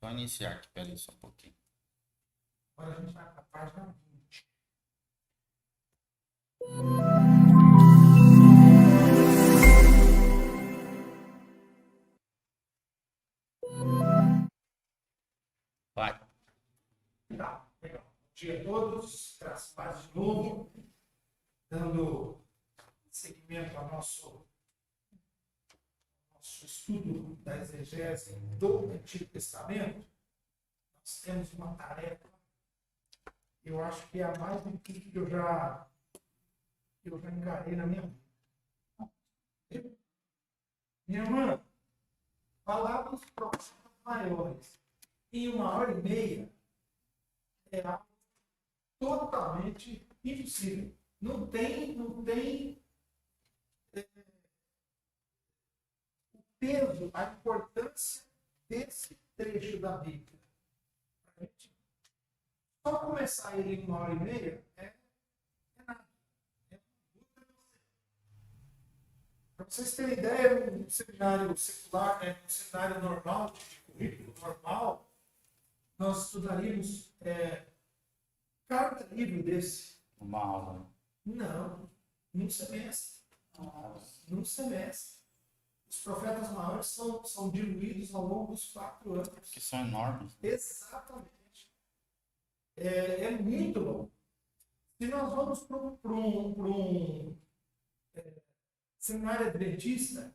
Só iniciar aqui, peraí só um pouquinho. Agora a gente vai para a página 20. Vai. Tá, legal. Bom dia a todos, graças a Deus de novo, dando seguimento ao nosso estudo da exegese do Antigo Testamento. Nós temos uma tarefa, eu acho que é a mais difícil que eu já encarei na minha vida. Minha irmã, falar dos profetas maiores em 1h30 é algo totalmente impossível. Não tem o peso, a importância desse trecho da Bíblia. A gente só começar ele em 1h30 é nada. Para vocês terem ideia, no seminário secular, no seminário normal, de currículo normal, nós estudaríamos cada livro desse. Uma aula, né? Não, num semestre. Num semestre. Os profetas maiores são diluídos ao longo dos 4 anos. Que são enormes. Exatamente. É muito bom. Se nós vamos para um seminário adventista,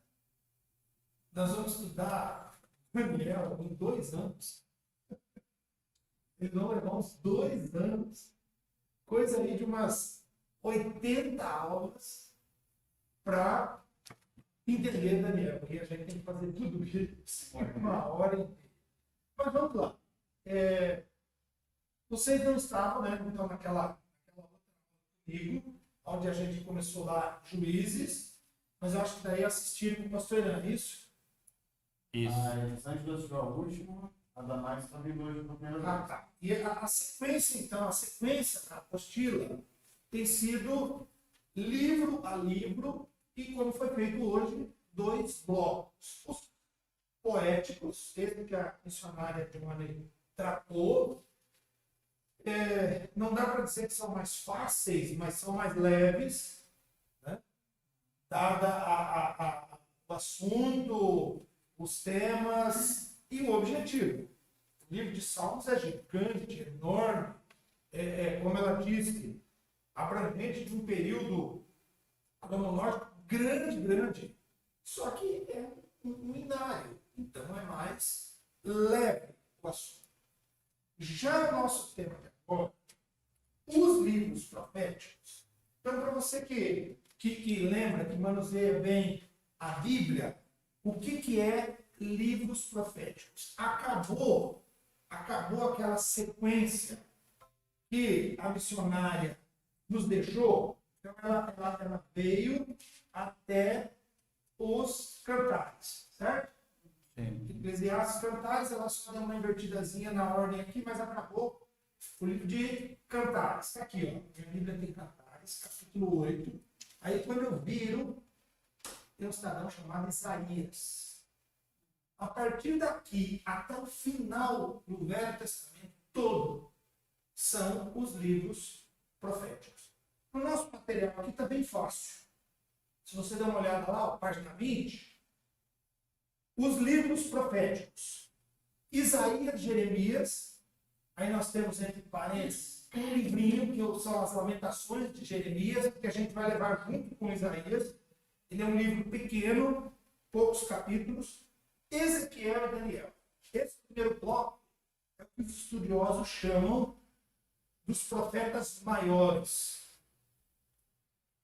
nós vamos estudar Daniel em 2 anos. Eles vão levar uns 2 anos. Coisa aí de umas 80 aulas para entender Daniel. Porque a gente tem que fazer tudo isso em 1h30. Mas vamos lá. Vocês não estavam, né? Então, naquela outra comigo, onde a gente começou lá Juízes, mas eu acho que daí assistiram com o pastor Irã, isso? Isso. A edição de a última, a da Max também hoje na primeira vez. Tá. E a sequência, então, a sequência da apostila tem sido livro a livro e, como foi feito hoje, 2 blocos. Os poéticos, esse que a missionária Giovanni tratou, não dá para dizer que são mais fáceis, mas são mais leves, né? Dada o assunto, os temas e o objetivo. O livro de Salmos é gigante, enorme, como ela disse, abrangente de um período cronológico grande. Só que é um inário, então é mais leve o assunto. Já o nosso tema de agora, os livros proféticos. Então, para você que lembra, que manuseia bem a Bíblia, o que é livros proféticos? Acabou aquela sequência que a missionária nos deixou. Então, ela veio até os cantares, certo? Sim. Eclesiastes, Cantares, ela só deu uma invertidazinha na ordem aqui, mas acabou o livro de Cantares. Está aqui, ó. Minha Bíblia tem Cantares, capítulo 8. Aí, quando eu viro, tem um cidadão chamado Isaías. A partir daqui até o final do Velho Testamento todo, são os livros proféticos. O nosso material aqui está bem fácil. Se você der uma olhada lá, ó, página 20, os livros proféticos. Isaías, Jeremias, aí nós temos entre parênteses um livrinho que são as Lamentações de Jeremias, que a gente vai levar junto com Isaías. Ele é um livro pequeno, poucos capítulos. Ezequiel e Daniel. Esse primeiro bloco é o que os estudiosos chamam dos profetas maiores.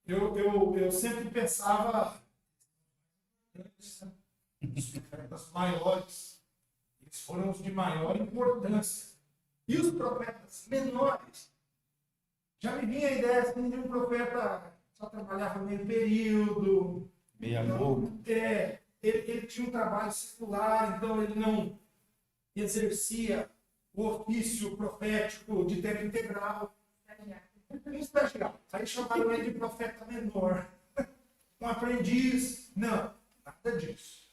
Eu sempre pensava os profetas maiores, eles foram os de maior importância. E os profetas menores, já me vinha a ideia assim, de um profeta que só trabalhava meio período. Meia Então, boca. ele tinha um trabalho secular, então ele não exercia o ofício profético de tempo integral. Um estagiário. Aí chamaram ele de profeta menor. Um aprendiz. Não, nada disso.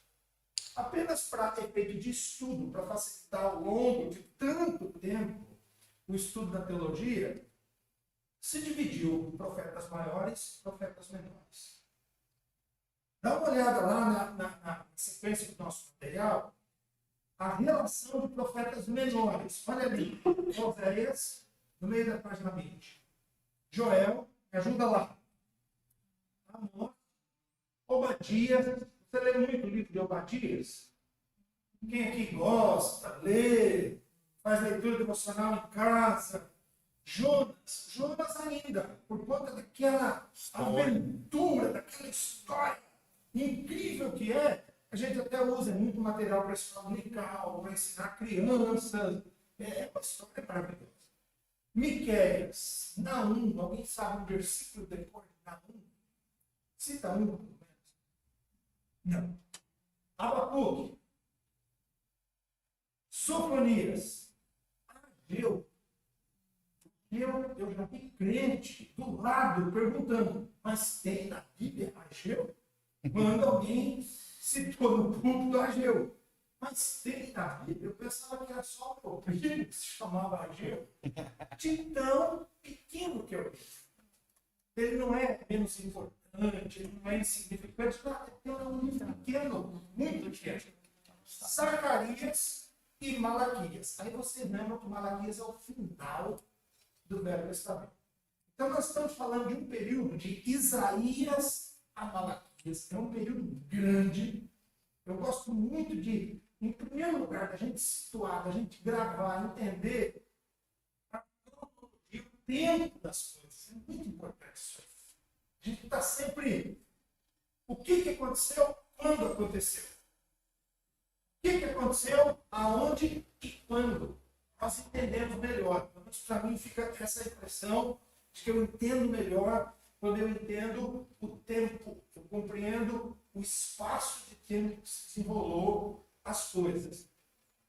Apenas para efeito de estudo, para facilitar ao longo de tanto tempo o estudo da teologia, se dividiu em profetas maiores e profetas menores. Dá uma olhada lá na sequência do nosso material, a relação de profetas menores. Olha ali, Oséias, no meio da página 20. Joel, me ajuda lá. Amós, Obadias. Você lê muito o livro de Obadias? Quem aqui gosta, lê, faz leitura devocional em casa? Jonas ainda, por conta daquela aventura, daquela história incrível que é, a gente até usa muito material para escola dominical, para ensinar crianças. É uma história maravilhosa. Miqueias, Naum, alguém sabe um versículo depois de Naum? Cita um, pelo menos. Não. Abacuque, Sofonias, Ageu. Eu já vi crente do lado perguntando, mas tem na Bíblia Ageu? Quando alguém citou no púlpito Ageu. Mas tem na Bíblia? Eu pensava que era só o meu primo que se chamava Ageu. De tão pequeno que eu vi. Ele não é menos importante, ele não é insignificante, ele é um livro pequeno, muito pequeno. Zacarias e Malaquias. Aí você lembra que Malaquias é o final do Velho Testamento. Então nós estamos falando de um período de Isaías a Malaquias. É um período grande. Eu gosto muito de, em primeiro lugar, da gente situar, da gente gravar, entender a cronologia, o tempo das coisas. É muito importante isso aí. A gente está sempre... O que aconteceu? Quando aconteceu? O que aconteceu? Aonde e quando? Nós entendemos melhor. Para mim fica essa impressão de que eu entendo melhor quando eu entendo o tempo, eu compreendo o espaço de tempo que se desenrolou as coisas.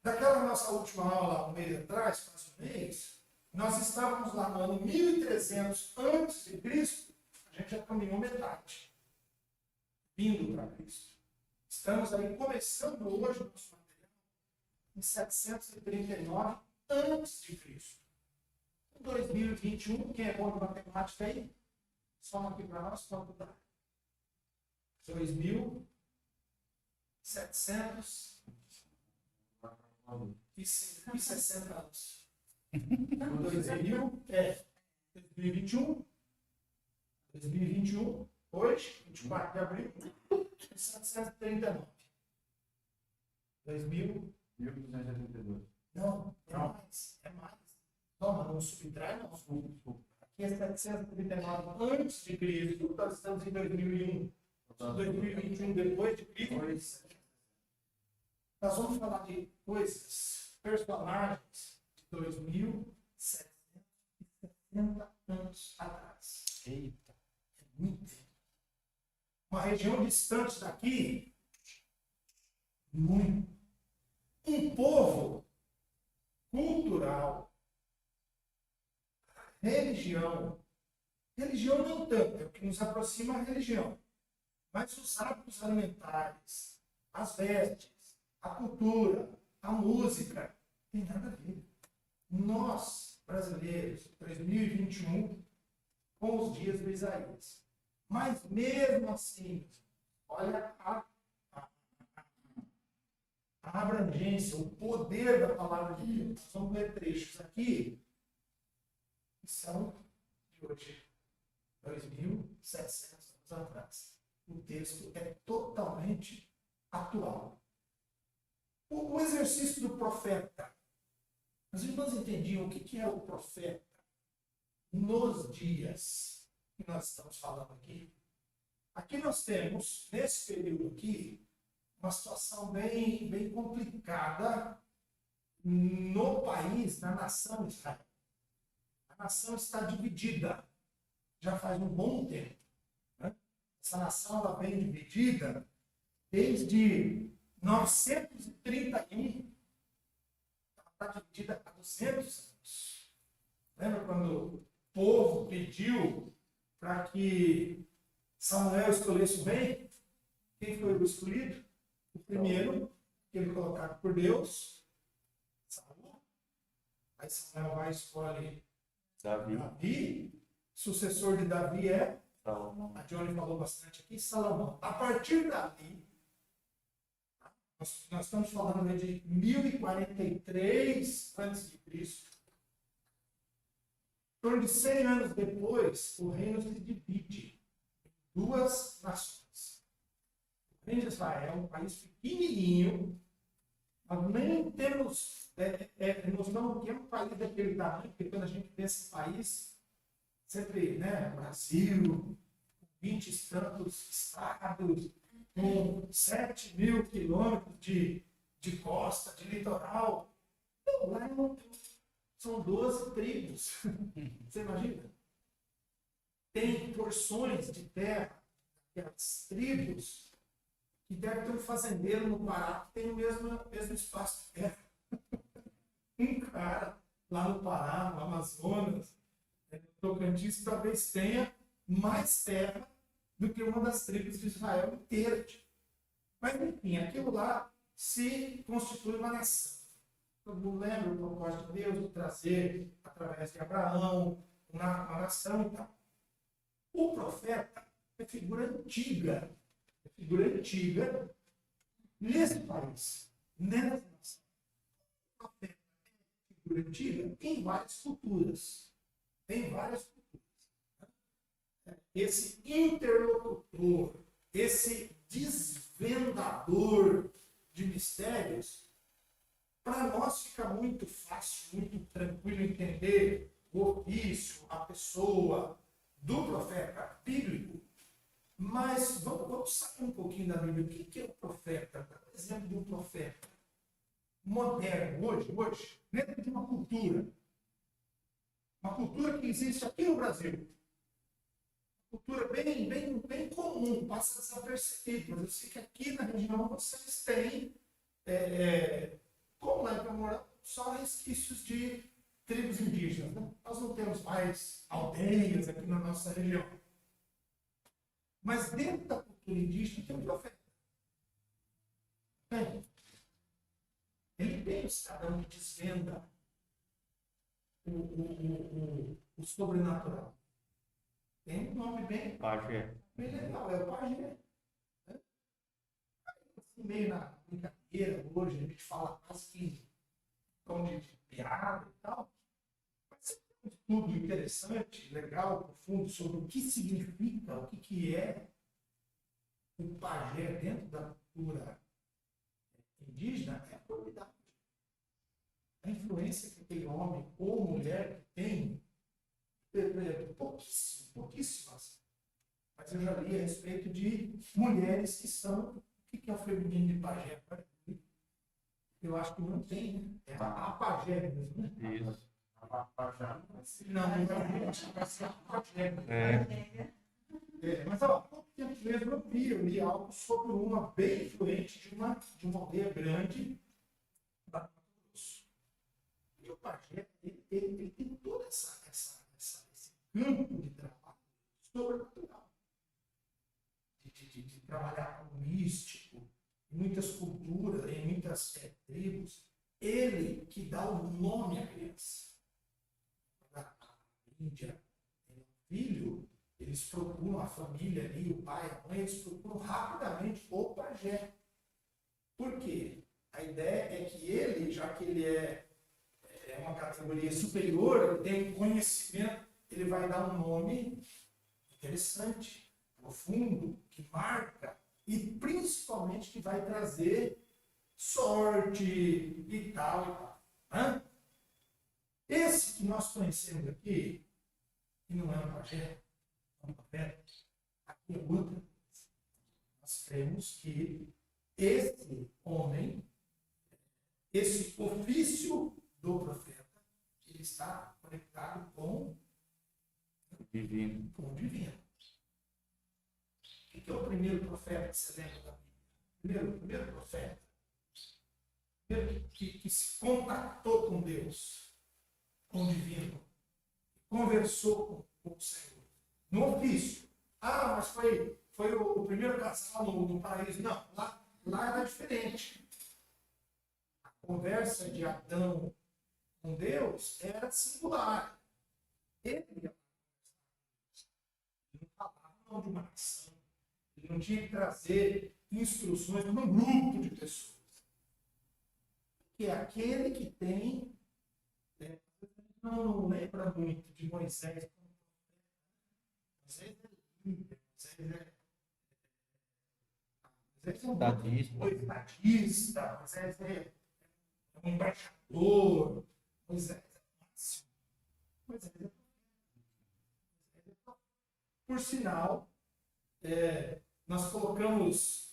Daquela nossa última aula, um mês atrás, quase um mês, nós estávamos lá no ano 1300 a.C., a gente já caminhou metade, vindo para Cristo. Estamos aí começando hoje o nosso material em 739 a.C. 2021, quem é bom de matemática aí? Soma aqui para nós, quanto dá? 2.760 anos. 2021, hoje, 24 de abril, 739. 1282. Não, é mais, é mais. Toma, não subtrai, não. Aqui é 739 antes de Cristo, nós estamos em 2001. 2021 depois de Cristo. Nós vamos falar de coisas, personagens de 2.760 anos atrás. Eita. É muito tempo. Uma região distante daqui, muito. Um povo cultural, religião não tanto, é o que nos aproxima a religião, mas os hábitos alimentares, as vestes, a cultura, a música, tem nada a ver. Nós, brasileiros, 2021, com os dias do Isaías. Mas mesmo assim, olha a abrangência, o poder da palavra de Deus. Nós vamos ler trechos aqui que são de hoje, 2.700 anos atrás. O texto é totalmente atual. O exercício do profeta. Os irmãos entendiam o que é o profeta nos dias que nós estamos falando aqui? Aqui nós temos, nesse período aqui, uma situação bem complicada no país, na nação Israel. A nação está dividida já faz um bom tempo. Né? Essa nação ela vem dividida desde 931. Ela está dividida há 200 anos. Lembra quando o povo pediu para que Samuel escolhesse o rei? Quem foi o escolhido? O primeiro Ele colocado por Deus, Saul. Aí Samuel vai e escolhe Davi. Davi. Sucessor de Davi é, Salomão. a Johnny falou bastante aqui, Salomão. A partir dali, nós estamos falando aí de 1043 a.C. Em torno de 100 anos depois, o reino se divide em duas nações. O reino de Israel, um país pequenininho, nós nem temos, nós não temos um país daquele tamanho, porque quando a gente pensa em país, sempre, né, Brasil, 20 e tantos estados, com 7.000 quilômetros de costa, de litoral. Não, lá são 12 tribos. Você imagina? Tem porções de terra, aquelas tribos, que deve ter um fazendeiro no Pará que tem o mesmo espaço de terra. Um cara lá no Pará, no Amazonas, no Tocantins, talvez tenha mais terra do que uma das tribos de Israel inteira. Mas, enfim, aquilo lá se constitui uma nação. Todo mundo lembra o propósito de Deus de trazer, através de Abraão, uma nação e tal. O profeta é figura antiga. É figura antiga nesse país, nessa nação. O profeta é figura antiga em várias culturas. Tem várias culturas. Esse interlocutor, esse desvendador de mistérios, para nós fica muito fácil, muito tranquilo entender o ofício, a pessoa do profeta bíblico, mas vamos saber um pouquinho da Bíblia. O que é o profeta? Dá um exemplo de um profeta moderno, hoje, dentro de uma cultura que existe aqui no Brasil. Cultura bem comum, passa desapercebido, mas eu sei que aqui na região vocês têm, como lá em Camorão, só resquícios de tribos indígenas. Né? Nós não temos mais aldeias aqui na nossa região. Mas dentro da cultura indígena tem um profeta. Tem. Ele tem o cidadão que desvenda o sobrenatural. Tem um nome bem legal, é o pajé. Assim, meio na brincadeira, hoje a gente fala quase que em tom de piada e tal. Mas é um estudo interessante, legal, profundo, sobre o que significa, o que é o pajé dentro da cultura indígena, é a probidade. A influência que aquele homem ou mulher tem, pouquíssimas. Mas eu já li a respeito de mulheres que são. O que é o feminino de pajé? Eu acho que não tem, né? É a pajé mesmo, né? Isso. Não é a pajé. Mas, ó, há pouco tempo mesmo eu li algo sobre uma bem influente de uma aldeia grande da Mato Grosso. E o pajé, ele tem toda esse campo de trabalho sobrenatural. De trabalhar com o místico, em muitas culturas, em muitas tribos. Ele que dá o nome à criança. Na Índia, tem um filho, eles procuram a família ali, o pai, a mãe, eles procuram rapidamente o pajé. Por quê? A ideia é que ele, já que ele é uma categoria superior, ele tem conhecimento, ele vai dar um nome interessante, profundo, que marca e principalmente que vai trazer sorte e tal. Hã? Esse que nós conhecemos aqui, que não é um pajé, é um profeta, aqui é outra. Nós temos que esse homem, esse ofício do profeta, ele está conectado com Divino. o divino. O que é o primeiro profeta que você lembra da Bíblia? O primeiro profeta. Primeiro que se contactou com Deus, com o divino, conversou com o Senhor. No ofício. Ah, mas foi o primeiro casal no paraíso. Não, lá era diferente. conversa de Adão com Deus era singular. Ele não falava não de uma nação. Ele não tinha que trazer instruções para um grupo de pessoas. Que é aquele que tem. Não lembra muito de Moisés. Moisés é líder, Moisés é um estadista, Moisés é um embaixador, Moisés é máximo. Moisés é por sinal, nós colocamos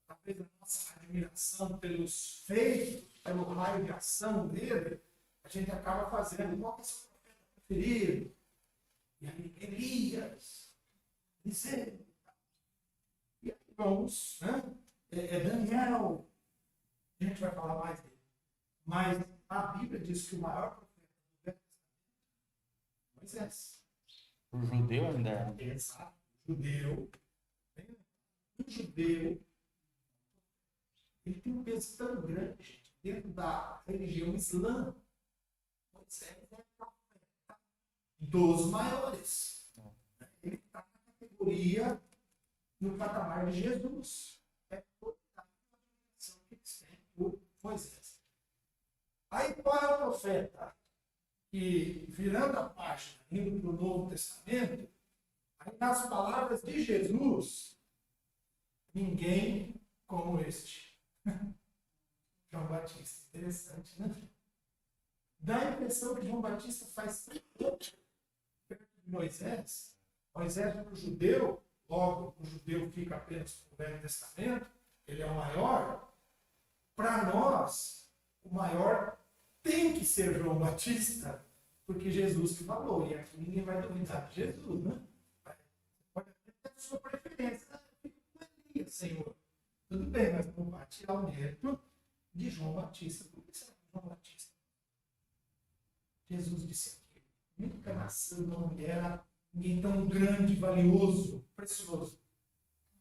talvez a nossa admiração pelos feitos, pelo raio de ação dele, a gente acaba fazendo qual é o seu profeta preferido? E aí, Elias, Eliseu. E aí vamos, né? Daniel. A gente vai falar mais dele. Mas a Bíblia diz que o maior profeta do Velho Testamento é Moisés. O judeu ainda é. Exato. Judeu. O judeu, ele tem um peso tão grande, gente, dentro da religião islã. Moisés é profeta dos maiores. Ele está na categoria, no patamar de Jesus. É por a admiração que eles têm por Moisés. Aí qual é o profeta que, virando a página, indo para o Novo Testamento, aí nas palavras de Jesus, ninguém como este. João Batista. Interessante, né? Dá a impressão que João Batista faz tanto perto de Moisés. Moisés para o judeu, logo o judeu fica apenas no Velho Testamento, ele é o maior. Para nós, o maior tem que ser João Batista, porque Jesus que falou, e aqui ninguém vai duvidar de Jesus, né? Pode até ter a sua preferência. Senhor, tudo bem, mas não vai tirar o mérito de João Batista. Por que será que João Batista? Jesus disse aqui: nunca nasceu uma mulher, ninguém tão grande, valioso, precioso.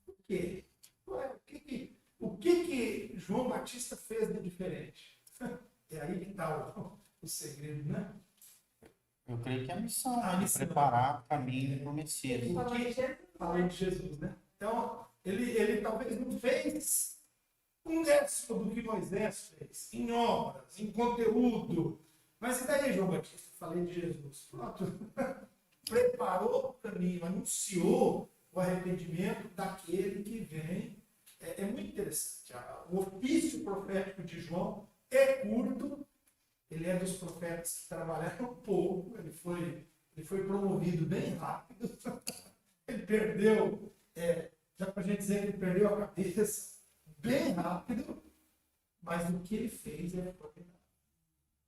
Por quê? O que João Batista fez de diferente? É aí que está o segredo, né? Eu creio que é a missão, A de missão. preparar o caminho para o Messias. Falando de Jesus, né? Então, ele talvez não fez um décimo do que Moisés fez, em obras, em conteúdo. Mas e daí, João Batista? Falei de Jesus. Pronto. Preparou o caminho, anunciou o arrependimento daquele que vem. É muito interessante. O ofício profético de João é curto. Ele é dos profetas que trabalharam pouco. Ele foi promovido bem rápido. Ele perdeu, dá para a gente dizer que ele perdeu a cabeça bem rápido, mas o que ele fez é formidável.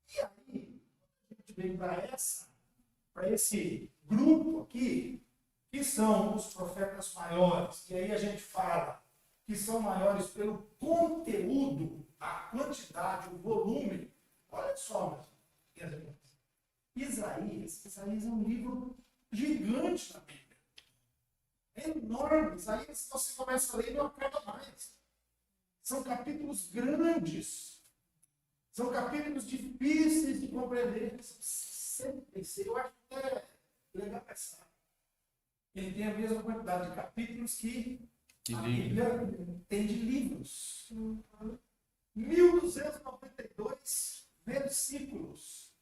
E aí, a gente vem para esse grupo aqui, que são os profetas maiores, e aí a gente fala que são maiores pelo conteúdo, a quantidade, o volume. Olha só, meus irmãos. Isaías é um livro gigante na Bíblia. É enorme. Isaías, se você começa a ler, não acaba mais. São capítulos grandes. São capítulos difíceis de compreender. Sempre pensei, eu acho que é legal pensar. Ele tem a mesma quantidade de capítulos que a Bíblia tem de livros. 1.292 versículos.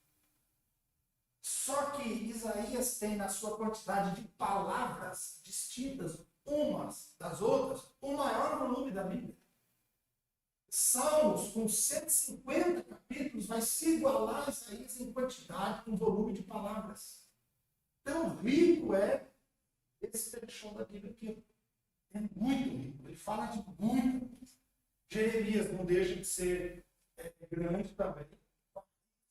Só que Isaías tem na sua quantidade de palavras distintas, umas das outras, o maior volume da Bíblia. Salmos, com 150 capítulos, vai se igualar a Isaías em quantidade, com volume de palavras. Tão rico é esse trechão da Bíblia aqui. É muito rico. Ele fala de muito. Jeremias não deixa de ser grande também.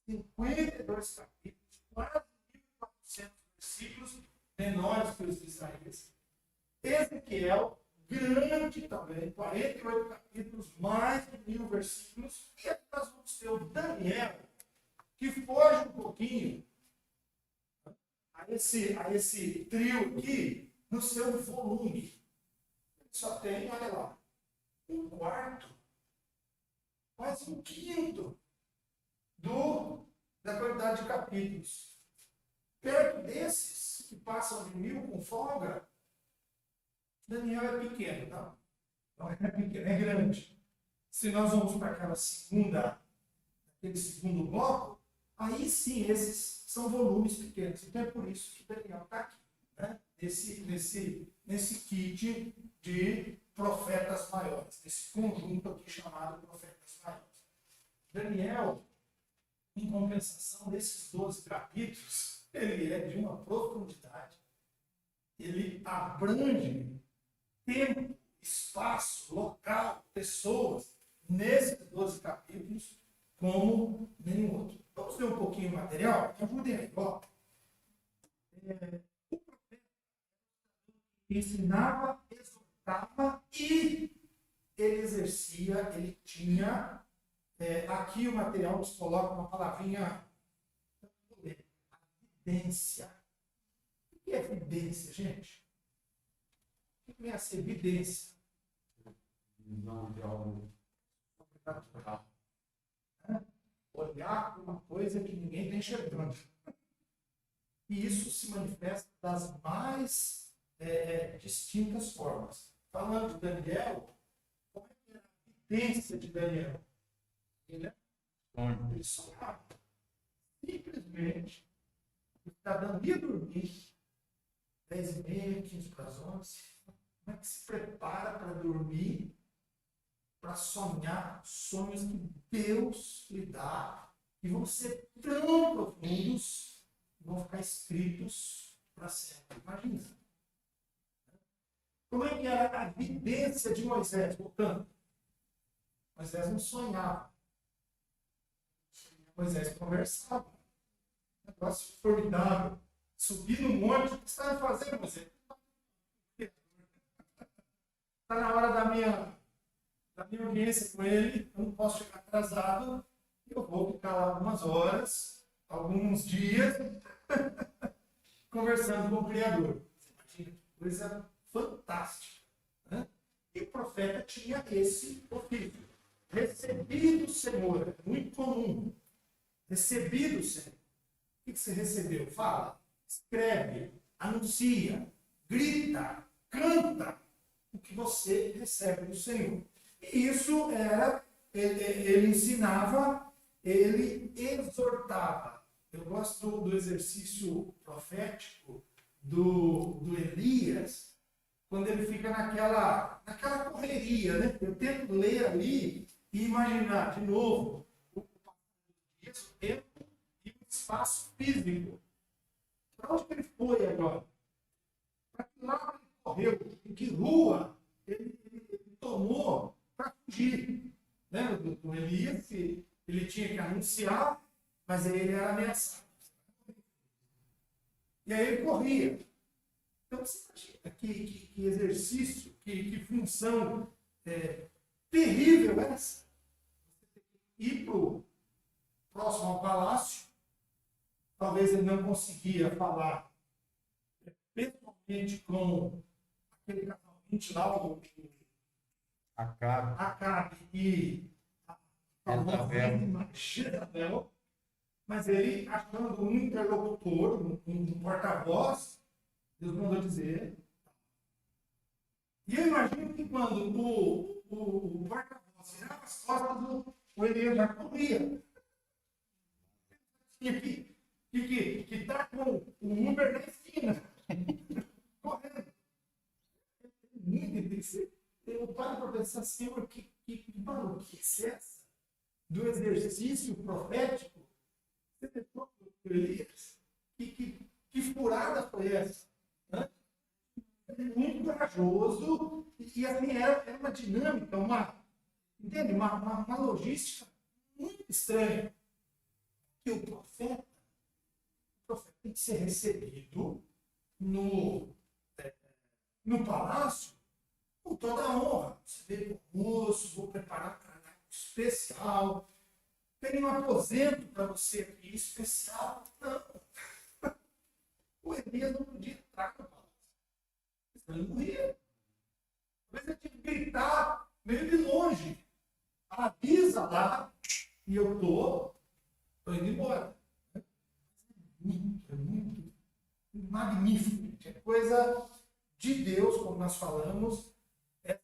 52 capítulos, quase 1.400 versículos, menores que os de Isaías. Ezequiel, grande também, 48 capítulos, mais de 1.000 versículos. E aqui nós vamos ter o Daniel, que foge um pouquinho a esse trio aqui, no seu volume. Ele só tem, olha lá, um quarto quase um quinto da quantidade de capítulos. Perto desses, que passam de 1000 com folga, Daniel é pequeno, tá? Não é pequeno, é grande. Se nós vamos para aquele segundo bloco, aí sim, esses são volumes pequenos. Então é por isso que Daniel está aqui, né? Nesse kit de profetas maiores, nesse conjunto aqui chamado profetas maiores. Daniel, em compensação desses 12 capítulos, ele é de uma profundidade, ele abrange tempo, espaço, local, pessoas, nesses 12 capítulos, como nenhum outro. Vamos ver um pouquinho o material? Ajudem aí, ó. O profeta ensinava, exortava e ele exercia, ele tinha. Aqui o material nos coloca uma palavrinha, evidência. O que é evidência, gente? O que é essa evidência? Não, de algo. Olhar para uma coisa que ninguém está enxergando. E isso se manifesta das mais distintas formas. Falando de Daniel, como é que era a evidência de Daniel? Ele sonhava. Simplesmente, ele está dando ia dormir, 10h30, 15 para as 11. Como é que se prepara para dormir, para sonhar sonhos que Deus lhe dá, que vão ser tão profundos, que vão ficar escritos para sempre. Imagina. Como é que era a evidência de Moisés? Voltando. Moisés não sonhava. Moisés conversava. Negócio formidável. Subir no monte, o que você está fazendo, Moisés? Está na hora da minha audiência com ele, eu não posso chegar atrasado, eu vou ficar lá algumas horas, alguns dias, conversando com o Criador. Imagina que coisa fantástica. Né? E o profeta tinha esse ofício. Recebido, Senhor, é muito comum. Recebido, Senhor. O que você recebeu? Fala, escreve, anuncia, grita, canta o que você recebe do Senhor. E isso era, ele ensinava, ele exortava. Eu gosto do exercício profético do Elias, quando ele fica naquela correria, né? Eu tento ler ali e imaginar, de novo, o tempo e o espaço físico. Para onde ele foi agora? Para que lado ele correu? Em que rua ele tomou para fugir? Lembra do Elias? Que ele tinha que anunciar, mas aí ele era ameaçado. E aí ele corria. Então você imagina que exercício, que função terrível essa. Você tem que ir próximo ao palácio. Talvez ele não conseguia falar pessoalmente com aquele casalmente lá, o Acabe e Jezabel, mas ele, achando um interlocutor, um porta-voz, Deus mandou dizer. E eu imagino que quando o porta-voz virava as costas, o Elias já corria. Tinha que estar com o Uber na esquina, correndo. Eu paro para pensar, Senhor, que maluquice é essa? Do exercício profético? Você tentou com Elias? Que furada foi essa? Né? Muito corajoso, e assim era uma dinâmica, entende? Uma logística muito estranha. Que o profeta tem que ser recebido no palácio com toda a honra. Você vê o almoço, vou preparar um cardápio especial, tem um aposento para você aqui especial. Não. O Elias não podia entrar no palácio. Senão ele morria. Às vezes ele tinha que gritar meio de longe. avisa lá e eu tô indo embora. É muito magnífico, gente. É coisa de Deus, como nós falamos, é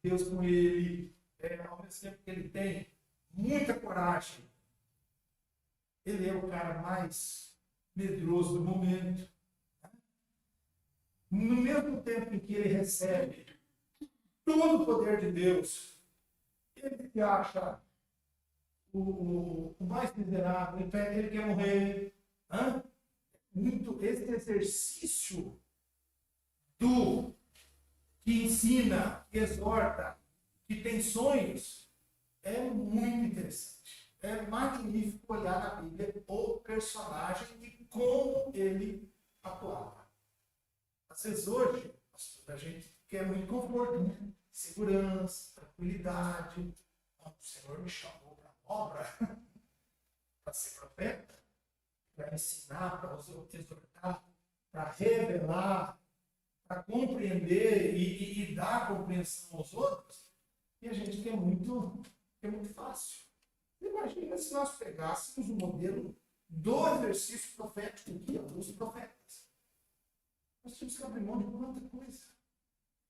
Deus com ele, ao mesmo tempo que ele tem muita coragem. Ele é o cara mais medroso do momento. No mesmo tempo em que ele recebe todo o poder de Deus, ele se acha o mais miserável, ele quer morrer. Muito esse exercício do que ensina, que exorta, que tem sonhos, é muito interessante. É magnífico olhar na Bíblia o personagem e como ele atuava. Às vezes hoje, a gente quer muito conforto, né? Segurança, tranquilidade. O Senhor me chamou para a obra, para ser profeta, para ensinar, para exortar, para revelar, para compreender e dar compreensão aos outros. E a gente quer muito fácil. Imagina se nós pegássemos o modelo do exercício profético que dos profetas. Nós tínhamos que abrir mão de quanta coisa.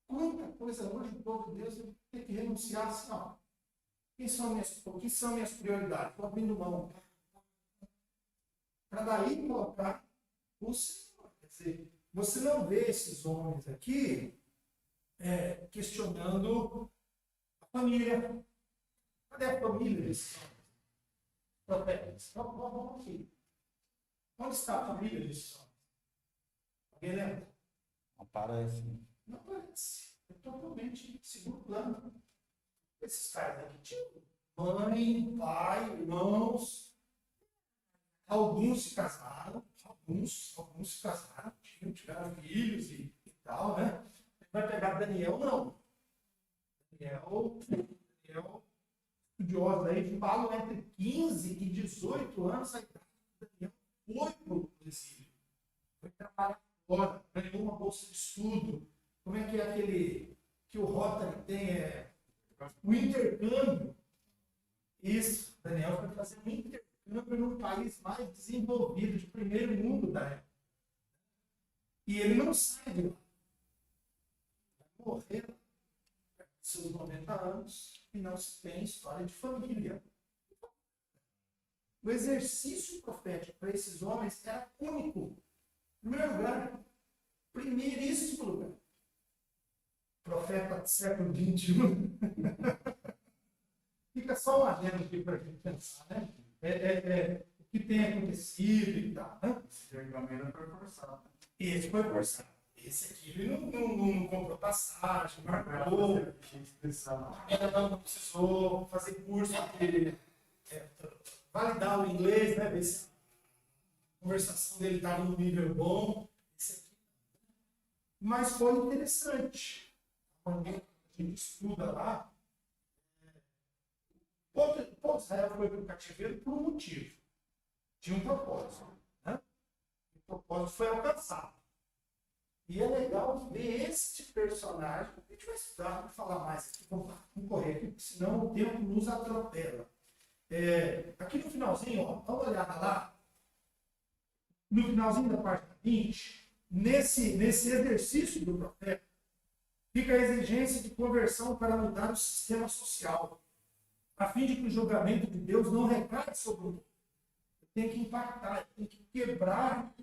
Quanta coisa hoje o povo de Deus tem que renunciar assim, ó. O que são minhas prioridades? Estou abrindo mão. Para daí colocar o Senhor. Quer dizer, você não vê esses homens aqui questionando a família. Cadê a família desses homens? Profetas. Vamos aqui. Onde está a família desses homens? Alguém lembra? Não parece. Não parece. É totalmente segundo plano. Esses caras aqui tinham mãe, pai, irmãos. Alguns se casaram, tiveram filhos e tal, né? Vai pegar Daniel, não. Daniel, estudiosos aí, falam entre 15 e 18 anos, a idade de Daniel foi para o exílio. Foi trabalhar fora, ganhou uma bolsa de estudo. Como é que é aquele que o Rotary tem? O intercâmbio. Isso, Daniel foi fazer um intercâmbio num país mais desenvolvido, de primeiro mundo da época. E ele não sai de lá. Vai morrer com seus 90 anos e não se tem história de família. O exercício profético para esses homens era único. Em primeiro lugar, primeiríssimo lugar. Profeta do século XXI. Fica só um adendo aqui para a gente pensar, né? O que tem acontecido e tal. Né? Esse pergaminho foi forçado. Esse foi forçado. Esse aqui ele não comprou passagem, marcou. Não precisou fazer curso de validar o inglês, né? Ver se a conversação dele estava num nível bom. Esse aqui. Mas foi interessante. Quando a gente estuda lá, o povo de Israel foi para o cativeiro por um motivo. Tinha um propósito. Né? O propósito foi alcançado. E é legal ver este personagem. A gente vai estudar, vamos falar mais aqui, vamos correr aqui, porque senão o tempo nos atropela. Aqui no finalzinho, ó, dá uma olhada lá. No finalzinho da página 20, nesse exercício do profeta, fica a exigência de conversão para mudar o sistema social, a fim de que o julgamento de Deus não recaia sobre o mundo. Tem que impactar, tem que quebrar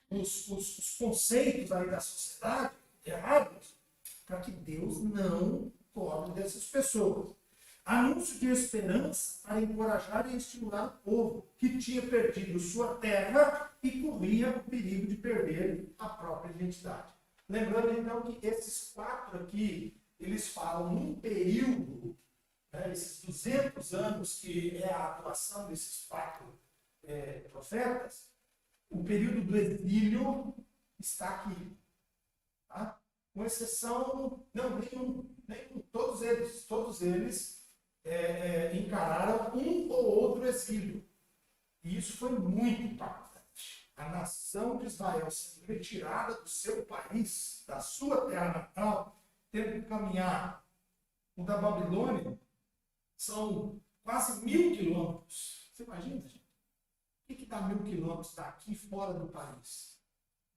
os conceitos aí da sociedade errados, para que Deus não cobre dessas pessoas. Anúncio de esperança para encorajar e estimular o povo que tinha perdido sua terra e corria o perigo de perder a própria identidade. Lembrando então que esses 4 aqui, eles falam num período, né, esses 200 anos que é a atuação desses 4 profetas, o período do exílio está aqui. Tá? Com exceção, não, nenhum, todos eles encararam um ou outro exílio. E isso foi muito impactante. A nação de Israel sendo retirada do seu país, da sua terra natal, tendo que caminhar o da Babilônia, São quase 1.000 quilômetros. Você imagina, gente? O que dá 1.000 quilômetros daqui fora do país?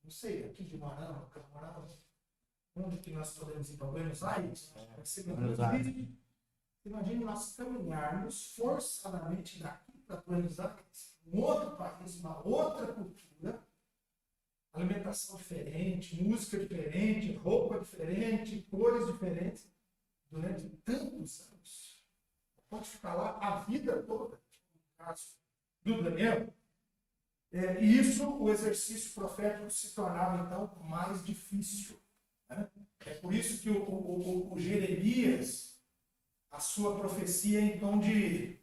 Não sei, aqui de Moarama, onde que nós podemos ir para Buenos Aires? Vai ser Buenos Aires. Imagine nós caminharmos forçadamente daqui para Buenos Aires, um outro país, uma outra cultura, alimentação diferente, música diferente, roupa diferente, cores diferentes, durante tantos anos. Pode ficar lá a vida toda, no caso do Daniel. E isso, o exercício profético se tornava, então, mais difícil. Né? É por isso que o Jeremias, a sua profecia é em tom de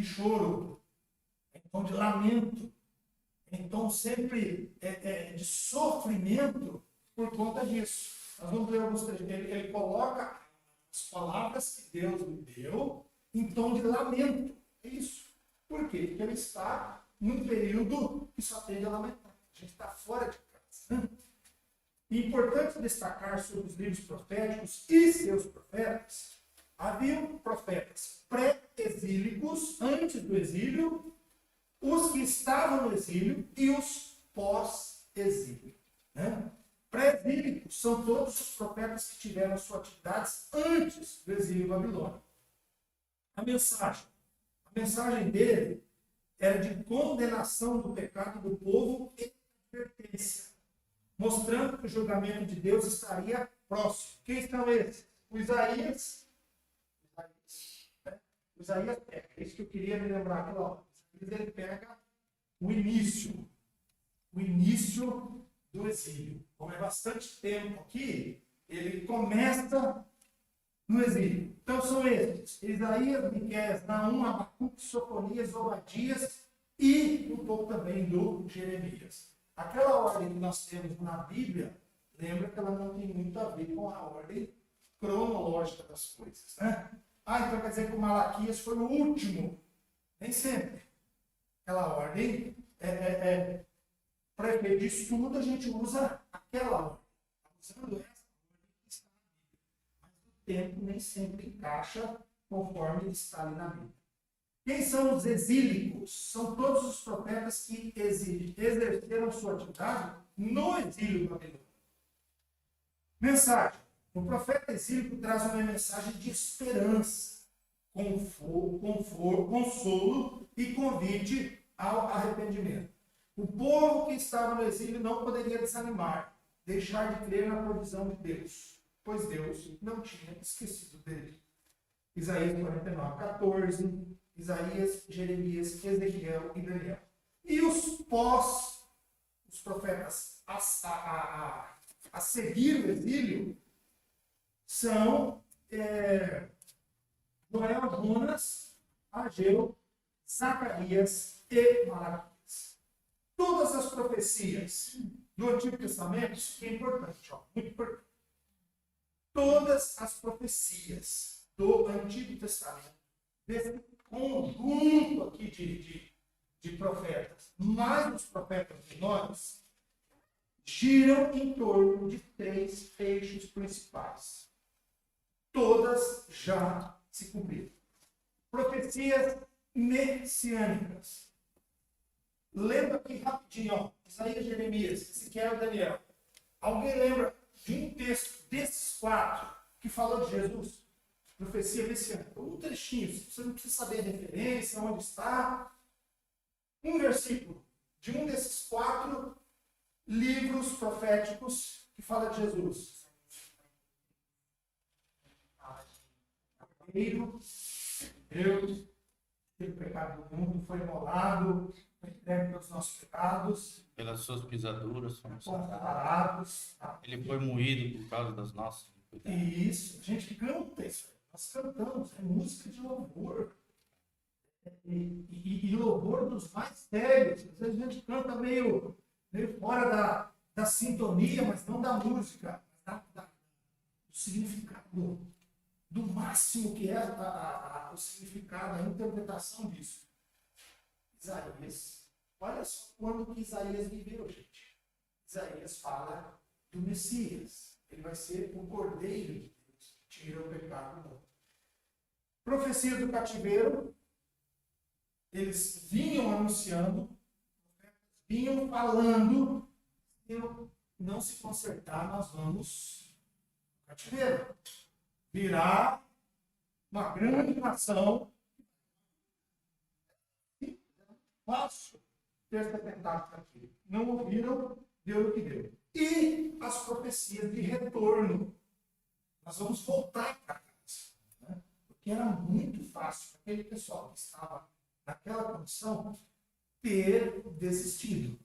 choro, em tom de lamento, em tom sempre de sofrimento por conta disso. Nós vamos ler alguns trechos. Ele coloca as palavras que Deus lhe deu em tom de lamento. É isso. Por quê? Porque ele está num período que só tende a lamentar. A gente está fora de casa. É importante destacar sobre os livros proféticos e seus profetas. Haviam profetas pré-exílicos, antes do exílio, os que estavam no exílio e os pós-exílio. Né? Pré-exílicos são todos os profetas que tiveram suas atividades antes do exílio babilônico. A mensagem dele era de condenação do pecado do povo e advertência, mostrando que o julgamento de Deus estaria próximo. Quem são esses? O Isaías, né? O Isaías pega, é isso que eu queria me lembrar aquela hora. Ele pega o início do exílio. Como é bastante tempo aqui, ele começa no exílio. Então são esses: Isaías, Miqueias, Naum, Abacuque, Sofonias, Obadias e um pouco também do Jeremias. Aquela ordem que nós temos na Bíblia, lembra que ela não tem muito a ver com a ordem cronológica das coisas. Né? Então quer dizer que o Malaquias foi o último. Nem sempre. Aquela ordem, para efeito de estudo, a gente usa aquela ordem. Usando essa ordem que está na Bíblia. Mas o tempo nem sempre encaixa conforme está ali na Bíblia. Quem são os exílicos? São todos os profetas que exerceram sua atividade no exílio babilônico. Mensagem. O profeta exílico traz uma mensagem de esperança, consolo e convite ao arrependimento. O povo que estava no exílio não poderia desanimar, deixar de crer na provisão de Deus, pois Deus não tinha esquecido dele. Isaías 49, 14, Isaías, Jeremias, Ezequiel e Daniel. E os profetas a seguir o exílio são Joel, Jonas, Ageu, Zacarias e Malaquias. Todas as profecias do Antigo Testamento, que é importante, muito importante. Todas as profecias do Antigo Testamento, desse conjunto aqui de profetas, mais os profetas menores, giram em torno de 3 eixos principais. Todas já se cumpriram. Profecias messiânicas. Lembra aqui rapidinho, Isaías, Jeremias, Ezequiel e Daniel. Alguém lembra de um texto desses 4 que falou de Jesus? Profecia messiânica. Um trechinho, você não precisa saber a referência, onde está. Um versículo de um desses 4 livros proféticos que fala de Jesus. Deus, pelo pecado do mundo, foi imolado, foi entregue pelos nossos pecados, Pelas suas pisaduras fomos sarados. Ele foi moído por causa das nossas iniquidades. Isso, a gente canta isso. Nós cantamos, é música de louvor. E louvor dos mais sérios. Às vezes a gente canta meio fora da sintonia, mas não da música, mas do significado, do máximo que é o significado, a interpretação disso. Isaías, olha só quando que Isaías viveu, gente. Isaías fala do Messias. Ele vai ser o Cordeiro de Deus, que tira o pecado do mundo. Profecias do cativeiro, eles vinham anunciando, vinham falando, se não se consertar, nós vamos ao cativeiro. Virá uma grande nação. Fácil ter esse atentado aqui. Não ouviram, deu o que deu. E as profecias de retorno. Nós vamos voltar para casa. Né? Porque era muito fácil para aquele pessoal que estava naquela condição ter desistido.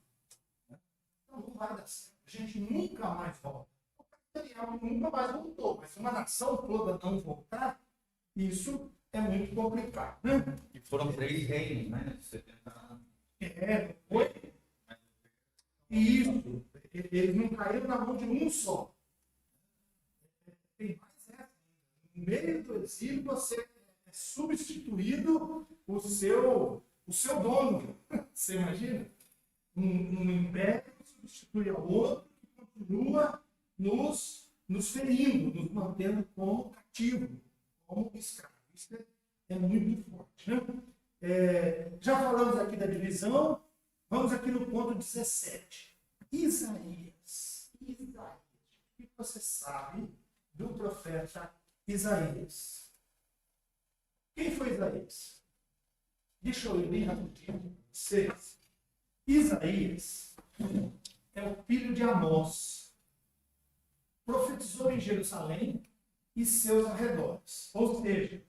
Né? Então não vai dar certo. A gente nunca mais volta. O material nunca mais voltou. Mas uma nação toda não voltar, isso é muito complicado. Né? E foram 3 reinos, né? 70 anos. Foi. E isso, eles não caíram na mão de um só. Tem mais essa. No meio do exílio, você é substituído o seu dono. Você imagina? Um império substitui ao outro que continua nos ferindo, nos mantendo como cativo, como escravo. Isso é muito forte. Né? Já falamos aqui da divisão, vamos aqui no ponto 17. Isaías. O que você sabe do profeta Isaías? Quem foi Isaías? Deixa eu ler rapidinho para vocês. Isaías é o filho de Amós. Profetizou em Jerusalém e seus arredores. Ou seja,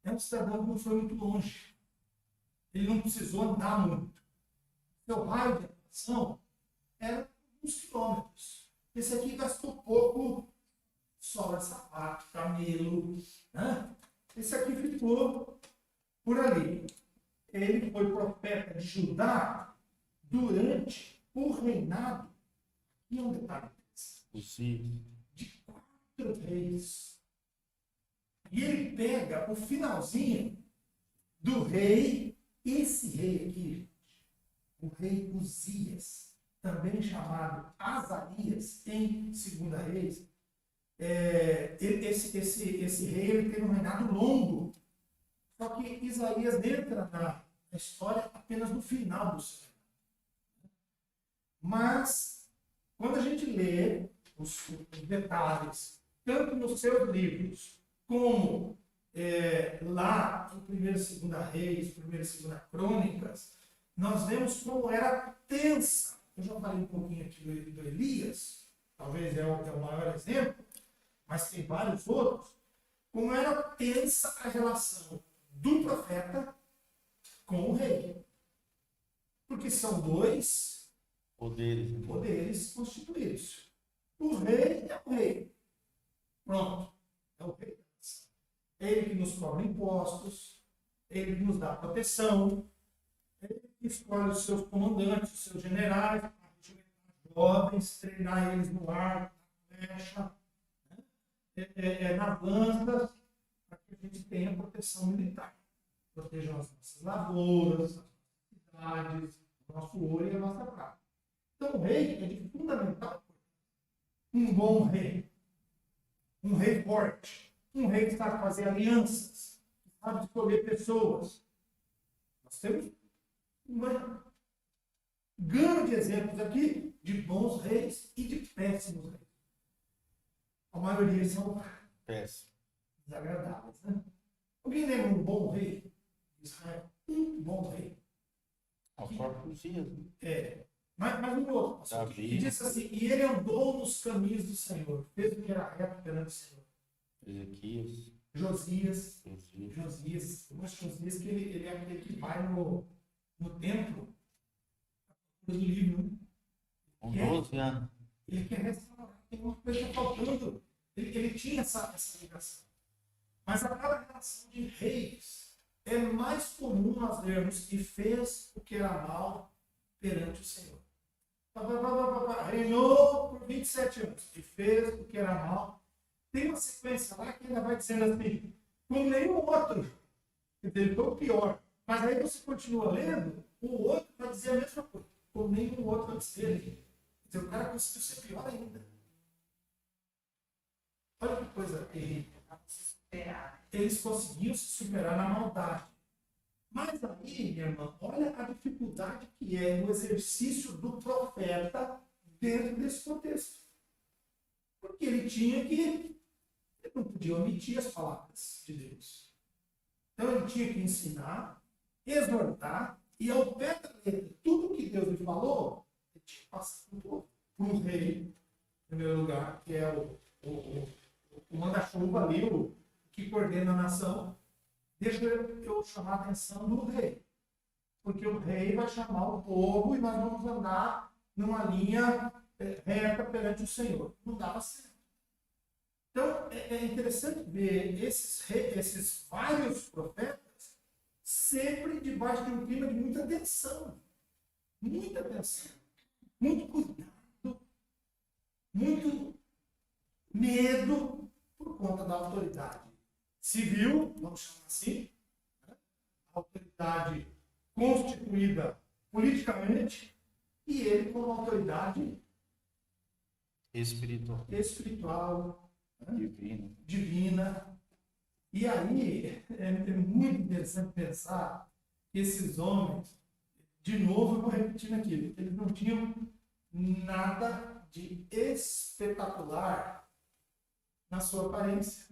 é um cidadão que não foi muito longe. Ele não precisou andar muito. Seu raio de atuação era uns quilômetros. Esse aqui gastou pouco sola de sapato, camelo. Né? Esse aqui ficou por ali. Ele foi profeta de Judá durante o reinado. E um detalhe de 4 reis. E ele pega o finalzinho do rei, esse rei aqui, o rei Uzias, também chamado Azarias, em 2 Reis. Esse rei ele teve um reinado longo. Só que Isaías entra na história apenas no final do seu reinado. Mas, quando a gente lê os detalhes, tanto nos seus livros, como lá em 1 e 2 Reis, 1 e 2 Crônicas, nós vemos como era tensa. Eu já falei um pouquinho aqui do Elias, talvez é o maior exemplo, mas tem vários outros. Como era tensa a relação do profeta com o rei. Porque são 2 poderes constituídos. O rei é o rei. Pronto. É o rei. É ele que nos cobra impostos, é ele que nos dá proteção, é ele que escolhe os seus comandantes, os seus generais, jovens, treinar eles no arco, na flecha, nas lanças, para que a gente tenha proteção militar. Protejam as nossas lavouras, as nossas cidades, o nosso ouro e a nossa prata. Então, o rei é de fundamental. Um bom rei. Um rei forte. Um rei que sabe fazer alianças. Que sabe escolher pessoas. Nós temos uma gama de exemplos aqui de bons reis e de péssimos reis. A maioria são desagradáveis. Né? Alguém lembra um bom rei de Israel? Um bom rei. O próprio Uzias. Mas um outro. Que disse assim: e ele andou nos caminhos do Senhor, fez o que era reto perante o Senhor. Ezequias. Josias. Eu gosto de Josias, que ele é aquele que vai no templo do livro. Né? Com 12 anos. Ele quer restaurar. Tem uma coisa faltando. Ele tinha essa ligação. Mas aquela relação de reis é mais comum nós lermos: e fez o que era mal perante o Senhor. Reinou por 27 anos e fez o que era mal. Tem uma sequência lá que ainda vai dizendo assim: como nenhum outro. Ele foi o pior. Mas aí você continua lendo, o outro vai dizer a mesma coisa. Como nenhum outro antes dele. Quer dizer, o cara conseguiu ser pior ainda. Olha que coisa terrível. Eles conseguiam se superar na maldade. Mas aí, minha irmã, olha a dificuldade que é o exercício do profeta dentro desse contexto. Porque ele não podia omitir as palavras de Deus. Então ele tinha que ensinar, exortar, e ao pé da letra, tudo que Deus lhe falou, ele tinha que passar para o rei, em primeiro lugar, que é o manda-chuva ali, o que coordena a nação. Deixa eu chamar a atenção do rei. Porque o rei vai chamar o povo e nós vamos andar numa linha reta perante o Senhor. Não dava certo. Então, é interessante ver esses vários profetas sempre debaixo de um clima de muita tensão. Muita tensão. Muito cuidado. Muito medo por conta da autoridade civil, vamos chamar assim, né? Autoridade constituída politicamente, e ele como autoridade espiritual, né? Divina. E aí é muito interessante pensar que esses homens, de novo eu vou repetindo aquilo, eles não tinham nada de espetacular na sua aparência.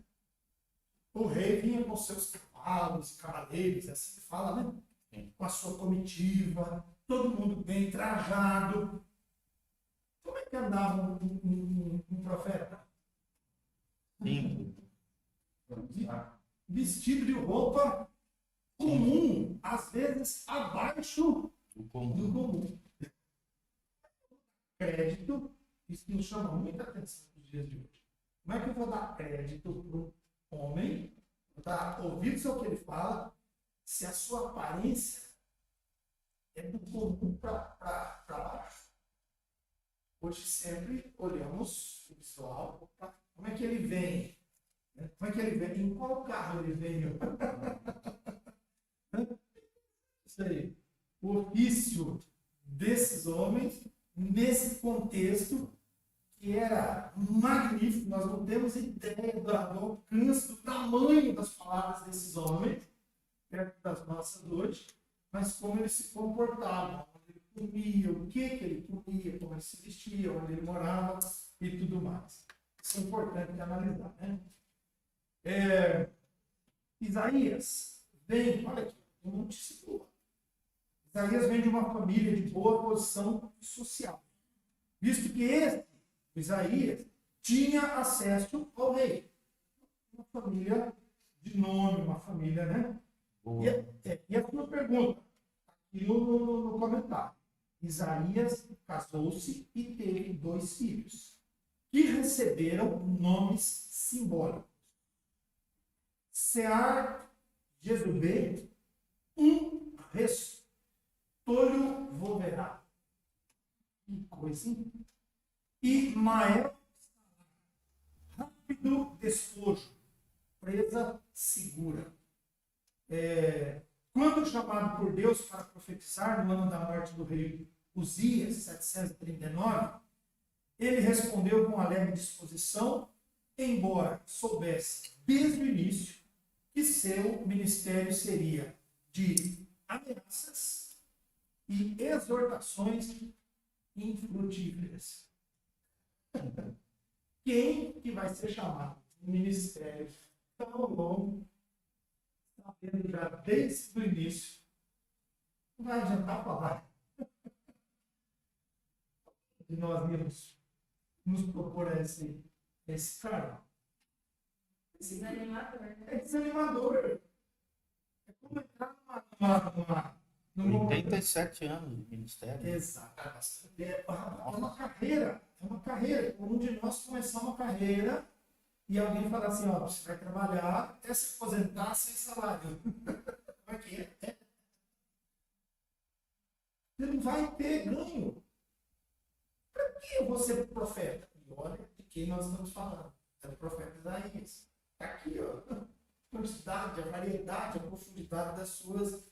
O rei vinha com seus cavalos, cavaleiros, assim que fala, né? Sim. Com a sua comitiva, todo mundo bem trajado. Como é que andava um profeta? Sim. Vestido de roupa comum, às vezes abaixo do comum. Crédito, isso nos chama muita atenção nos dias de hoje. Como é que eu vou dar crédito para um homem, está ouvindo só o que ele fala, se a sua aparência é do comum para baixo? Hoje sempre olhamos o visual, como é que ele vem? Como é que ele vem? Em qual carro ele veio? Isso aí. O ofício desses homens, nesse contexto, que era magnífico, nós não temos ideia do alcance, do tamanho das palavras desses homens, perto das nossas hoje, mas como eles se comportavam, onde ele comia, o que ele comia, como ele se vestia, onde ele morava e tudo mais. Isso é importante analisar, né? Isaías vem, olha aqui, um discípulo. Isaías vem de uma família de boa posição social, visto que Isaías tinha acesso ao rei. Uma família de nome, uma família, né? E a sua pergunta, aqui no comentário. Isaías casou-se e teve 2 filhos, que receberam nomes simbólicos. Sear Jezubê, restolho volverá. Que coisa, hein? E Mael, rápido despojo, presa segura. Quando chamado por Deus para profetizar no ano da morte do rei Uzias, 739, ele respondeu com alegre disposição, embora soubesse desde o início que seu ministério seria de ameaças e exortações infrutíferas. Quem que vai ser chamado de ministério tão longo, sabendo já desde o início, não vai adiantar falar. E nós íamos nos propor esse cargo. Desanimador. É desanimador. É como entrar numa 87 anos de ministério. Exato. É uma carreira. É uma carreira. Um de nós começar uma carreira e alguém falar assim, ó, você vai trabalhar até se aposentar sem salário. Como é que é? Você não vai ter ganho. Para que eu vou ser profeta? E olha de quem nós estamos falando. É o profeta Isaías. Está aqui, ó. A quantidade, a variedade, a profundidade das suas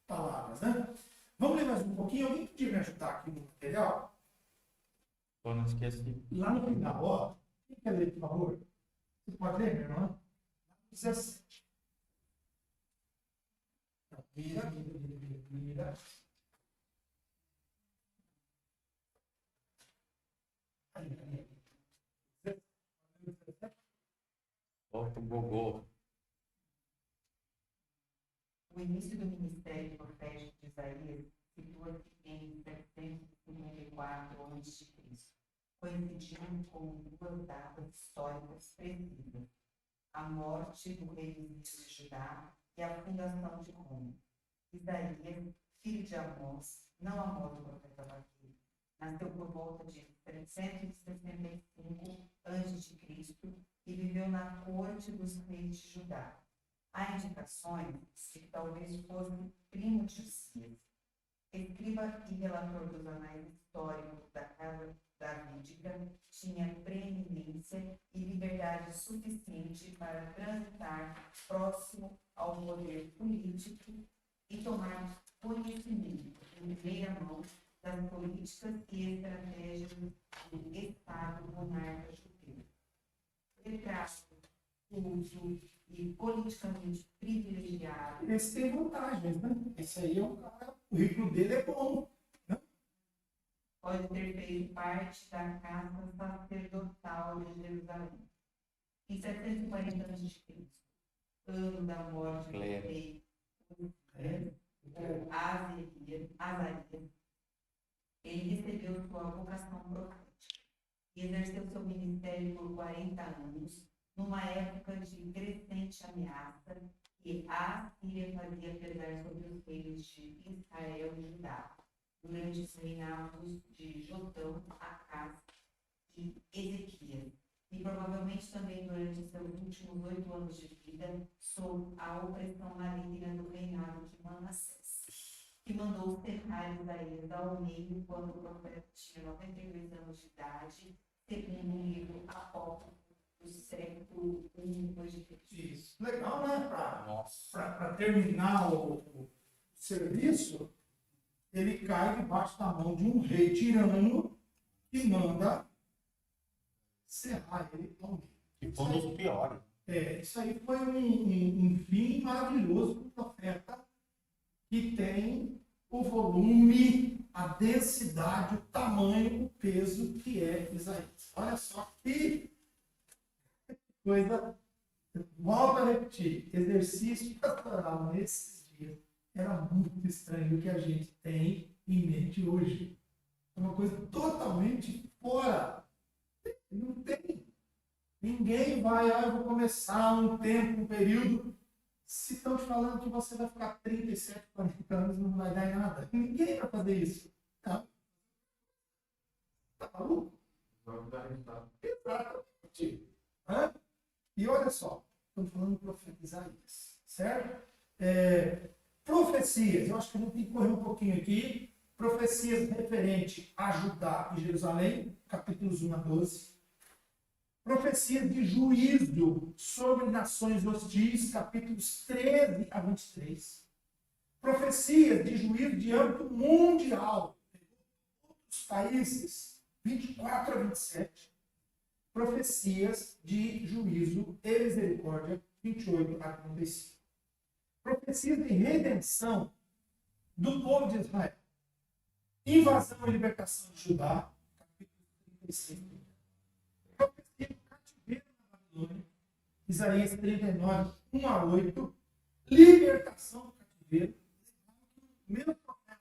palavras, né? Vamos ler mais um pouquinho? Alguém podia me ajudar aqui no material? Só não esquece. Lá no final, ó. Quem quer ler, por favor? Você pode ler, meu irmão? 17. Então, vira. Aí. Volta o gogô. O início do ministério profético de Isaías situa-se em 754 a.C., coincidindo com duas datas históricas precisas: a morte do rei Uzias de Judá e a fundação de Roma. Isaías, filho de Amós, não Amós do profeta Abacuque, nasceu por volta de 365 a.C. e viveu na corte dos reis de Judá. Há indicações de que talvez fosse primo de Uzias. Escriba e relator dos anais históricos da casa davídica, tinha preeminência e liberdade suficiente para transitar próximo ao poder político e tomar conhecimento em primeira mão das políticas e estratégias do Estado monarca judeu. Retrato, culto e politicamente privilegiado. Esse tem vantagens, né? Esse aí é um cara, o currículo dele é bom. Pode ter feito parte da casa sacerdotal de Jerusalém. Em 740 a.C., ano da morte do rei Azarias, ele recebeu sua vocação profética e exerceu seu ministério por 40 anos, numa época de crescente ameaça que a Síria fazia pesar sobre os reinos de Israel e Judá, durante os reinados de Jotão, Acaz e Ezequias, e provavelmente também durante seus últimos 8 anos de vida, sob a opressão maligna do reinado de Manassés, que mandou cerrar Isaías ao meio quando o profeta tinha 92 anos de idade, segundo um livro apócrifo do século I depois de Cristo. Isso. Legal, né? Nossa. Para terminar o serviço, ele cai debaixo da mão de um rei tirano que manda serrar ele ao meio. E foi um dos piores. Isso aí foi um fim maravilhoso para o profeta, que tem o volume, a densidade, o tamanho, o peso que é Isaías. Olha só que coisa. Volto a repetir, exercício pastoral nesses dias era muito estranho do que a gente tem em mente hoje. É uma coisa totalmente fora. Não tem. Ninguém vai, eu vou começar um tempo, um período. Se estão te falando que você vai ficar 37, 40 anos, não vai dar em nada. Ninguém vai fazer isso. Tá? Tá maluco? Vai dar resultado. Exatamente. E olha só, estamos falando do profeta Isaías, certo? Profecias, eu acho que a gente tem que correr um pouquinho aqui. Profecias referente a Judá e Jerusalém, capítulos 1 a 12. Profecias de juízo sobre nações hostis, capítulos 13 a 23. Profecias de juízo de âmbito mundial, outros países, 24 a 27. Profecias de juízo e misericórdia, 28 a 35. Profecias de redenção do povo de Israel. Invasão e libertação de Judá, capítulo 35. Profecia do cativeiro na Babilônia, Isaías 39, 1 a 8. Libertação do cativeiro. O mesmo profeta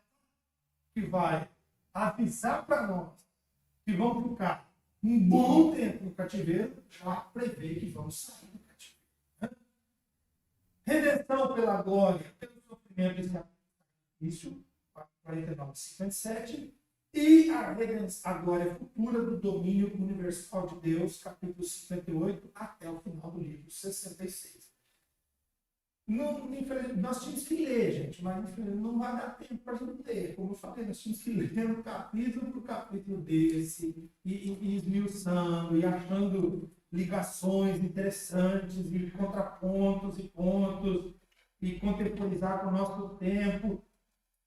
que vai avisar para nós que vão ficar um bom tempo no cativeiro, já prevê que vamos sair do cativeiro. Redenção pela glória, pelo sofrimento e sacrifício, 49, 57, e a glória futura do domínio universal de Deus, capítulo 58, até o final do livro 66. Nós tínhamos que ler, gente, mas não vai dar tempo para a gente ler. Como eu falei, nós tínhamos que ler um capítulo por capítulo desse, e esmiuçando, e achando ligações interessantes, e contrapontos e pontos, e contemporizar com o nosso tempo.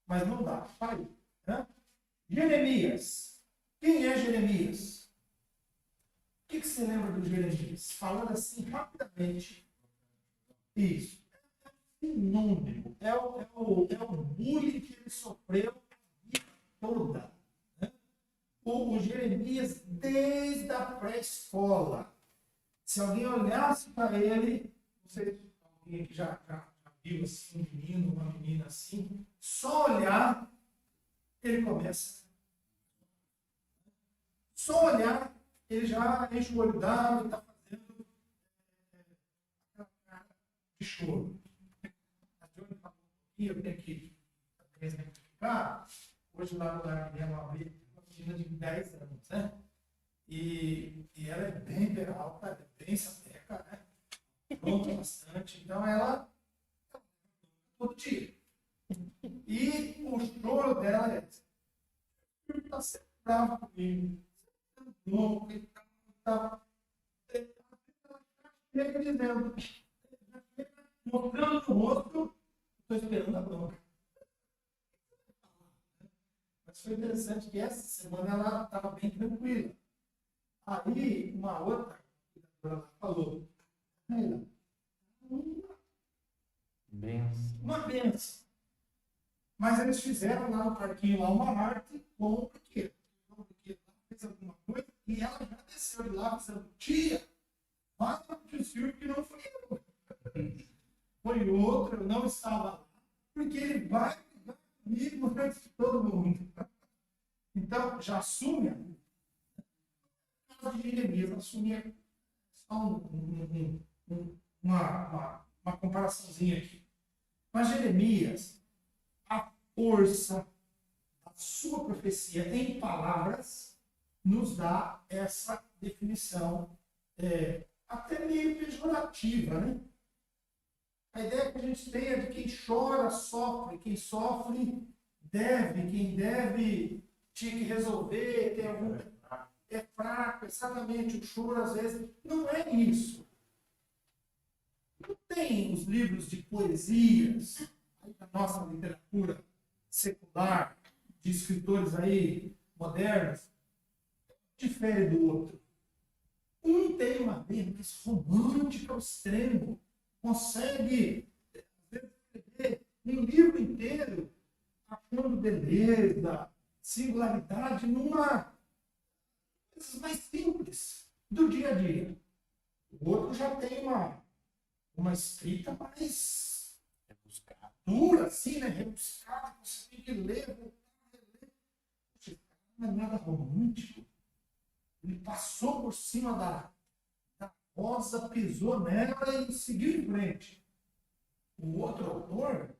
Mas não dá, para aí. Né? Jeremias. Quem é Jeremias? O que você lembra do Jeremias? Falando assim rapidamente. Isso. Sinônimo. É o bullying que ele sofreu a vida toda. Né? O Jeremias, desde a pré-escola. Se alguém olhasse para ele, não sei se alguém que já viu assim, um menino, uma menina assim, só olhar, ele começa. Só olhar, ele já enche o olho d'água e está fazendo aquela cara de choro. A Johnny falou que eu tenho que exemplificar. Hoje lá no lar minha uma menina de 10 anos, né? E ela é bem peralta, é bem sapeca, né? Pronta bastante. Então ela todo dia. E o choro dela é ele está sempre bravo comigo. Louco e tal. Chega dizendo, mostrando o rosto, estou esperando a bronca. Mas foi interessante que essa semana ela estava bem tranquila. Aí, uma outra cuidadora falou, uma benção. Mas eles fizeram lá no parquinho lá uma arte com o brinquedo. O brinquedo fez alguma coisa e ela já desceu de lá dizendo, tia, vai para o circo que não foi eu. Foi outro, eu não estava lá, porque ele vai brigar comigo antes de todo mundo. Então, já assume a casa de Jeremias, assumia só uma comparaçãozinha aqui. Mas Jeremias, a força da sua profecia em palavras nos dá essa definição até meio pejorativa, né? A ideia que a gente tem é de quem chora, sofre, quem sofre deve, quem deve tinha que resolver, tem algum é fraco, exatamente, o choro às vezes não é isso. Não tem os livros de poesias da nossa literatura secular, de escritores aí modernos, difere do outro. Um tem uma veia mais romântica ao extremo, consegue escrever um livro inteiro achando beleza, singularidade numa coisas mais simples do dia a dia. O outro já tem uma escrita mais dura, assim, né? Rebuscada, você tem que ler, voltar, reler. Não é nada romântico. Ele passou por cima da rosa, pisou nela e seguiu em frente. O outro autor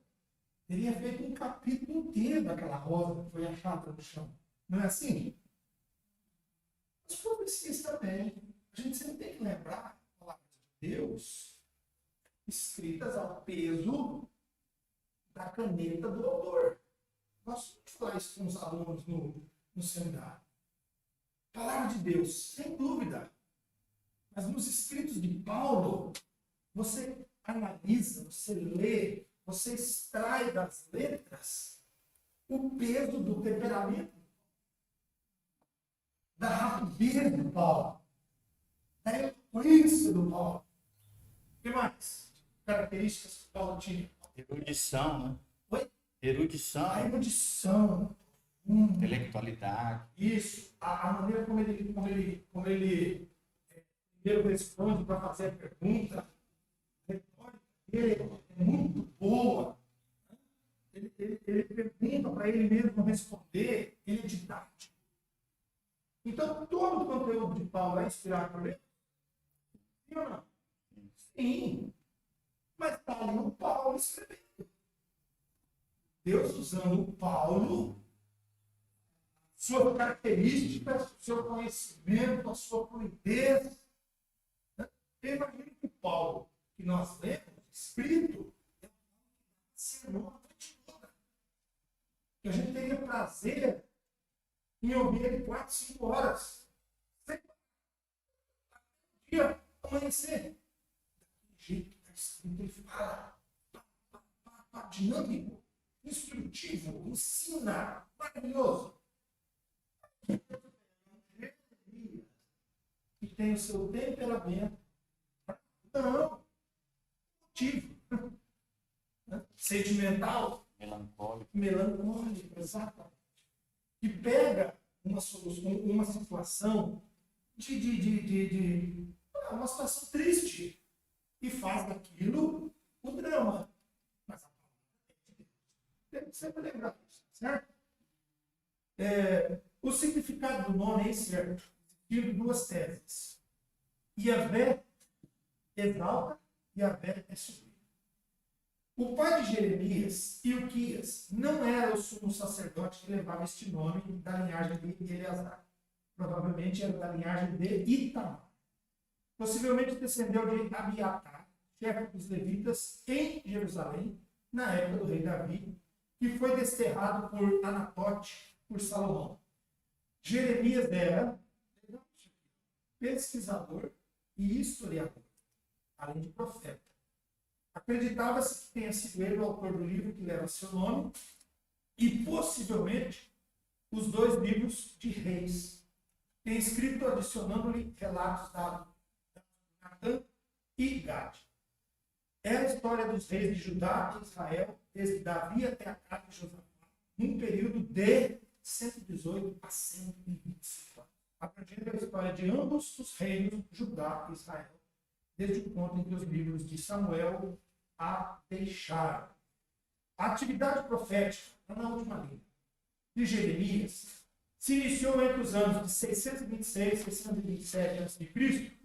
teria feito um capítulo inteiro daquela rosa que foi achada no chão. Não é assim? As profecias também. A gente sempre tem que lembrar a palavra de Deus escritas ao peso da caneta do autor. Nós vamos falar isso com os alunos no seminário. Palavra de Deus, sem dúvida. Mas nos escritos de Paulo, você analisa, você lê, você extrai das letras o peso do temperamento, da rapidez do Paulo, da eloquência do Paulo. O que mais? Características que Paulo tinha. Erudição, né? Oi? Erudição. A erudição. Intelectualidade. Isso. A maneira como ele primeiro responde para fazer a pergunta, a retórica dele é muito boa. Ele pergunta para ele mesmo responder, ele é didático. Então, todo o conteúdo de Paulo é inspirado por ele? Sim ou não? Sim. Mas está ali o Paulo escrevendo. Deus usando o Paulo, suas características, seu conhecimento, a sua fluidez. Eu imagino que o Paulo, que nós lemos, escrito, é um sermão a noite toda. Que a gente teria prazer em ouvir ele 4, 5 horas. Sem dia amanhecer. Daquele jeito que está escrito, ele fala. Dinâmico, instrutivo, ensina, maravilhoso. Que tem o seu temperamento. Não. Motivo. melancólico, exatamente. Que pega uma solução, uma situação uma situação triste e faz daquilo o drama. Mas a palavra é de Deus. Tem que sempre lembrar disso, certo? O significado do nome é incerto. Existiram duas teses. Yahvé exalta, Yahvé é sublime. O pai de Jeremias, Ilquias, não era o sumo sacerdote que levava este nome da linhagem de Eleazar. Provavelmente era da linhagem de Itamar. Possivelmente descendeu de Abiatar, chefe dos levitas em Jerusalém, na época do rei Davi, que foi desterrado por Anatote, por Salomão. Jeremias era pesquisador e historiador, além de profeta. Acreditava-se que tenha sido ele o autor do livro que leva seu nome e, possivelmente, os 2 livros de Reis. Tem escrito adicionando-lhe relatos da Natã e Gade. É a história dos reis de Judá e Israel, desde Davi até a casa de Josafá, num período de 118 a 125 anos. Abrangendo a história de ambos os reinos, Judá e Israel, desde o ponto em que os livros de Samuel a deixaram. A atividade profética, na última linha, de Jeremias, se iniciou entre os anos de 626 e 627 a.C.,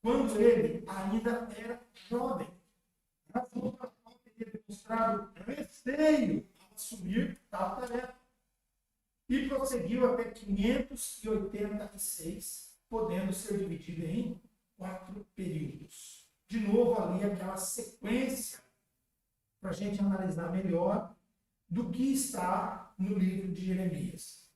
quando ele ainda era jovem. Razão pela qual teria demonstrado receio ao assumir tal tarefa. E prosseguiu até 586, podendo ser dividido em 4 períodos. De novo, ali aquela sequência para a gente analisar melhor do que está no livro de Jeremias.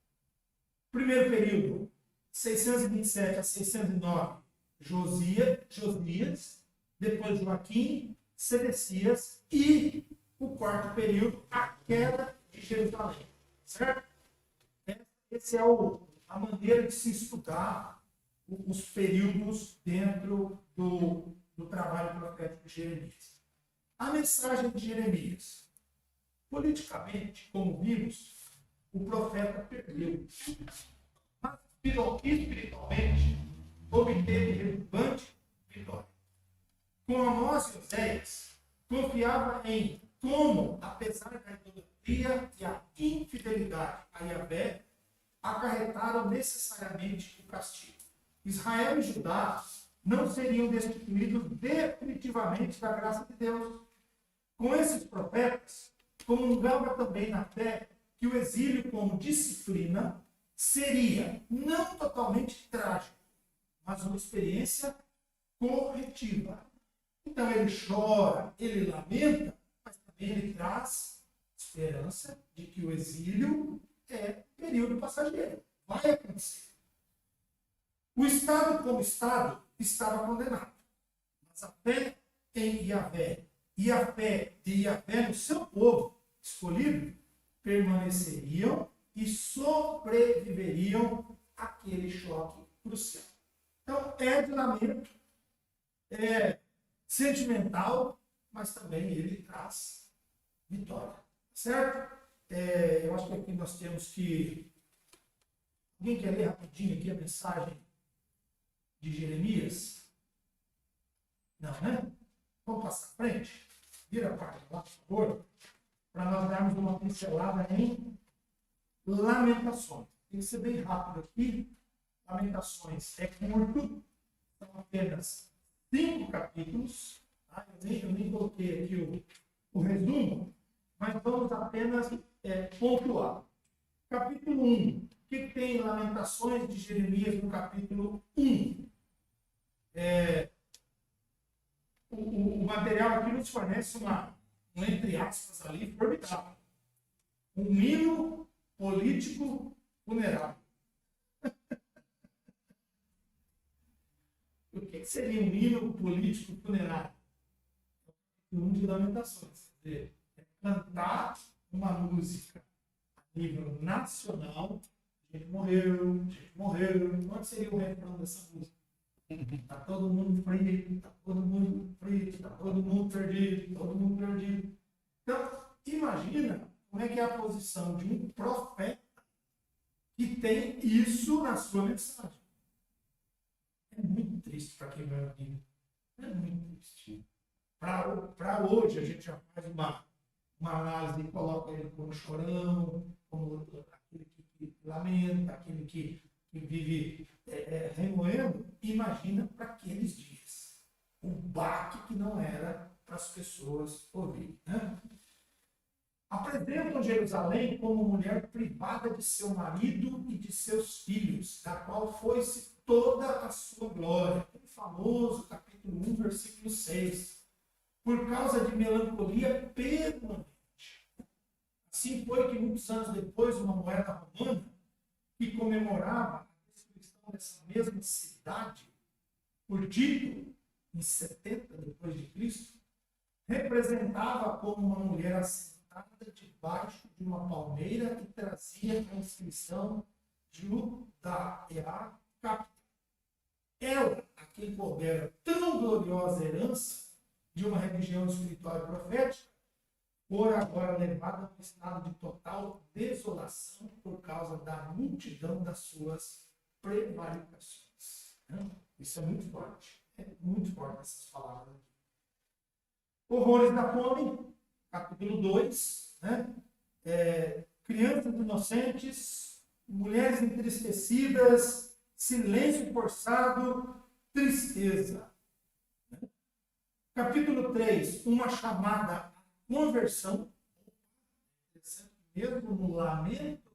Primeiro período, 627 a 609, Josias, depois Joaquim, Sedecias e o 4º período, a queda de Jerusalém. Certo? Essa é a maneira de se estudar os períodos dentro do trabalho profético de Jeremias. A mensagem de Jeremias. Politicamente, como vimos, o profeta perdeu. Mas espiritualmente, obteve relevante vitória. Com Amós e Oséias, confiava em como, apesar da idolatria e a infidelidade a Yahvé, acarretaram necessariamente o castigo. Israel e Judá não seriam destituídos definitivamente da graça de Deus. Com esses profetas, comungava também na fé que o exílio como disciplina seria não totalmente trágico, mas uma experiência corretiva. Então ele chora, ele lamenta, mas também ele traz esperança de que o exílio é período passageiro. Vai acontecer. O Estado como Estado estava condenado. Mas a fé em Yahvé e a fé de Yahvé no seu povo escolhido permaneceriam e sobreviveriam àquele choque crucial. Então, é de lamento, é sentimental, mas também ele traz vitória. Certo? Eu acho que aqui nós temos que... Alguém quer ler rapidinho aqui a mensagem de Jeremias? Não, né? Vamos passar à frente? Vira a página lá, por favor, para nós darmos uma pincelada em Lamentações. Tem que ser bem rápido aqui. Lamentações é curto, são apenas 5 capítulos. Tá? Eu nem coloquei aqui o resumo, mas vamos apenas pontuar. Capítulo 1. O que tem Lamentações de Jeremias no capítulo 1? O material aqui nos fornece um entre aspas ali, formidável. Um hino político funerário. O que seria um hino político funerário? Um de Lamentações. Quer dizer, é cantar uma música a nível nacional. Gente morreu. Qual seria o refrão dessa música? Está todo mundo frito, está todo mundo frito, está todo mundo perdido, todo mundo perdido. Então, imagina como é que é a posição de um profeta que tem isso na sua mensagem. É muito triste para quem vai ouvir. É muito triste. Para hoje, a gente já faz uma análise e coloca ele como chorão, como aquele que lamenta, aquele que vive remoendo. Imagina para aqueles dias. O baque que não era para as pessoas ouvirem. Né? Apresentam Jerusalém como mulher privada de seu marido e de seus filhos, da qual foi-se toda a sua glória. O famoso capítulo 1, versículo 6. Por causa de melancolia permanente. Assim foi que muitos anos depois, uma moeda romana, que comemorava a destruição dessa mesma cidade, por Tito, em 70 depois de Cristo, representava como uma mulher assentada debaixo de uma palmeira e trazia a inscrição Judaea Capta. Ela, a quem coubera tão gloriosa herança de uma religião espiritual e profética, fora agora levada a um estado de total desolação por causa da multidão das suas prevaricações. Isso é muito forte. É muito forte essas palavras aqui. Horrores da fome, capítulo 2. Crianças inocentes, mulheres entristecidas, silêncio forçado, tristeza. Capítulo 3, uma chamada à conversão. Mesmo no lamento,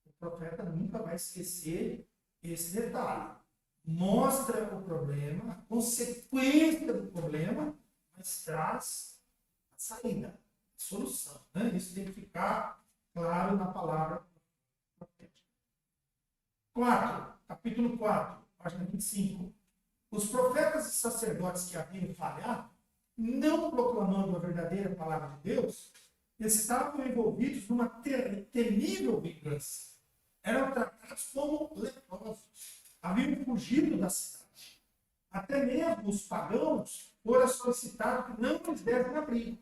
o profeta nunca vai esquecer esse detalhe. Mostra o problema, a consequência do problema, mas traz a saída, a solução. Né? Isso tem que ficar claro na palavra profética. 4, capítulo 4, página 25. Os profetas e sacerdotes que haviam falhado, não proclamando a verdadeira palavra de Deus, estavam envolvidos numa temível vingança. Eram tratados como leprosos. Haviam fugido da cidade. Até mesmo os pagãos foram solicitados que não lhes dessem abrigo,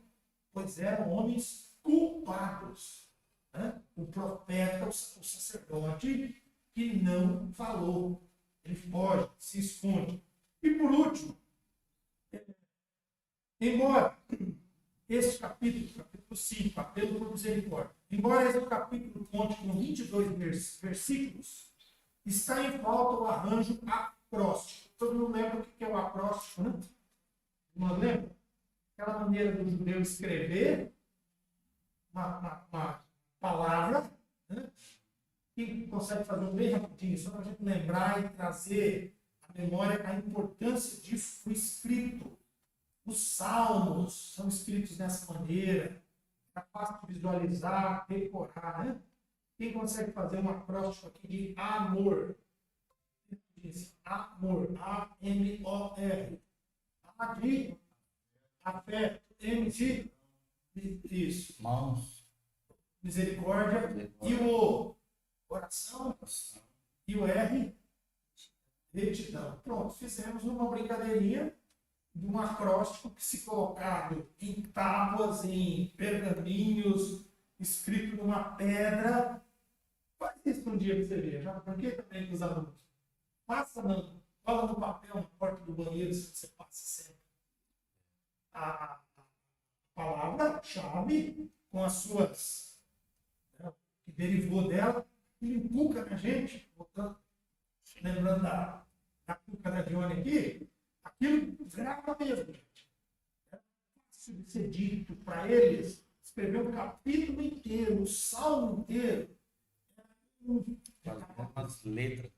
pois eram homens culpados. Né? O profeta, o sacerdote, que não falou. Ele foge, se esconde. E por último, embora este capítulo 5, apelo por misericórdia, embora este capítulo conte com 22 versículos, está em falta o arranjo acróstico. Todo mundo lembra o que é o acróstico, né? Não lembra? Aquela maneira do judeu escrever uma palavra, né? Quem consegue fazer um bem rapidinho, só para a gente lembrar e trazer à memória a importância disso, o escrito. Os salmos são escritos dessa maneira, é fácil de visualizar, decorar, né? Quem consegue fazer um acróstico aqui de amor? Amor, A-M-O-R. A de afeto, M de isso. Mãos. Misericórdia. E o coração. E o R, retidão. Pronto, fizemos uma brincadeirinha de um acróstico que, se colocado em tábuas, em pergaminhos, escrito numa pedra. Faz isso um dia que você vê. Já brinquei também com os alunos. Cola no papel na porta do banheiro, se você passa sempre a palavra-chave com as suas, né, que derivou dela, e inculca na gente, voltando, lembrando da cuca da Dione aqui, aquilo grava mesmo, gente. É fácil de ser dito para eles, escrever um capítulo inteiro, um salmo inteiro. Umas letras.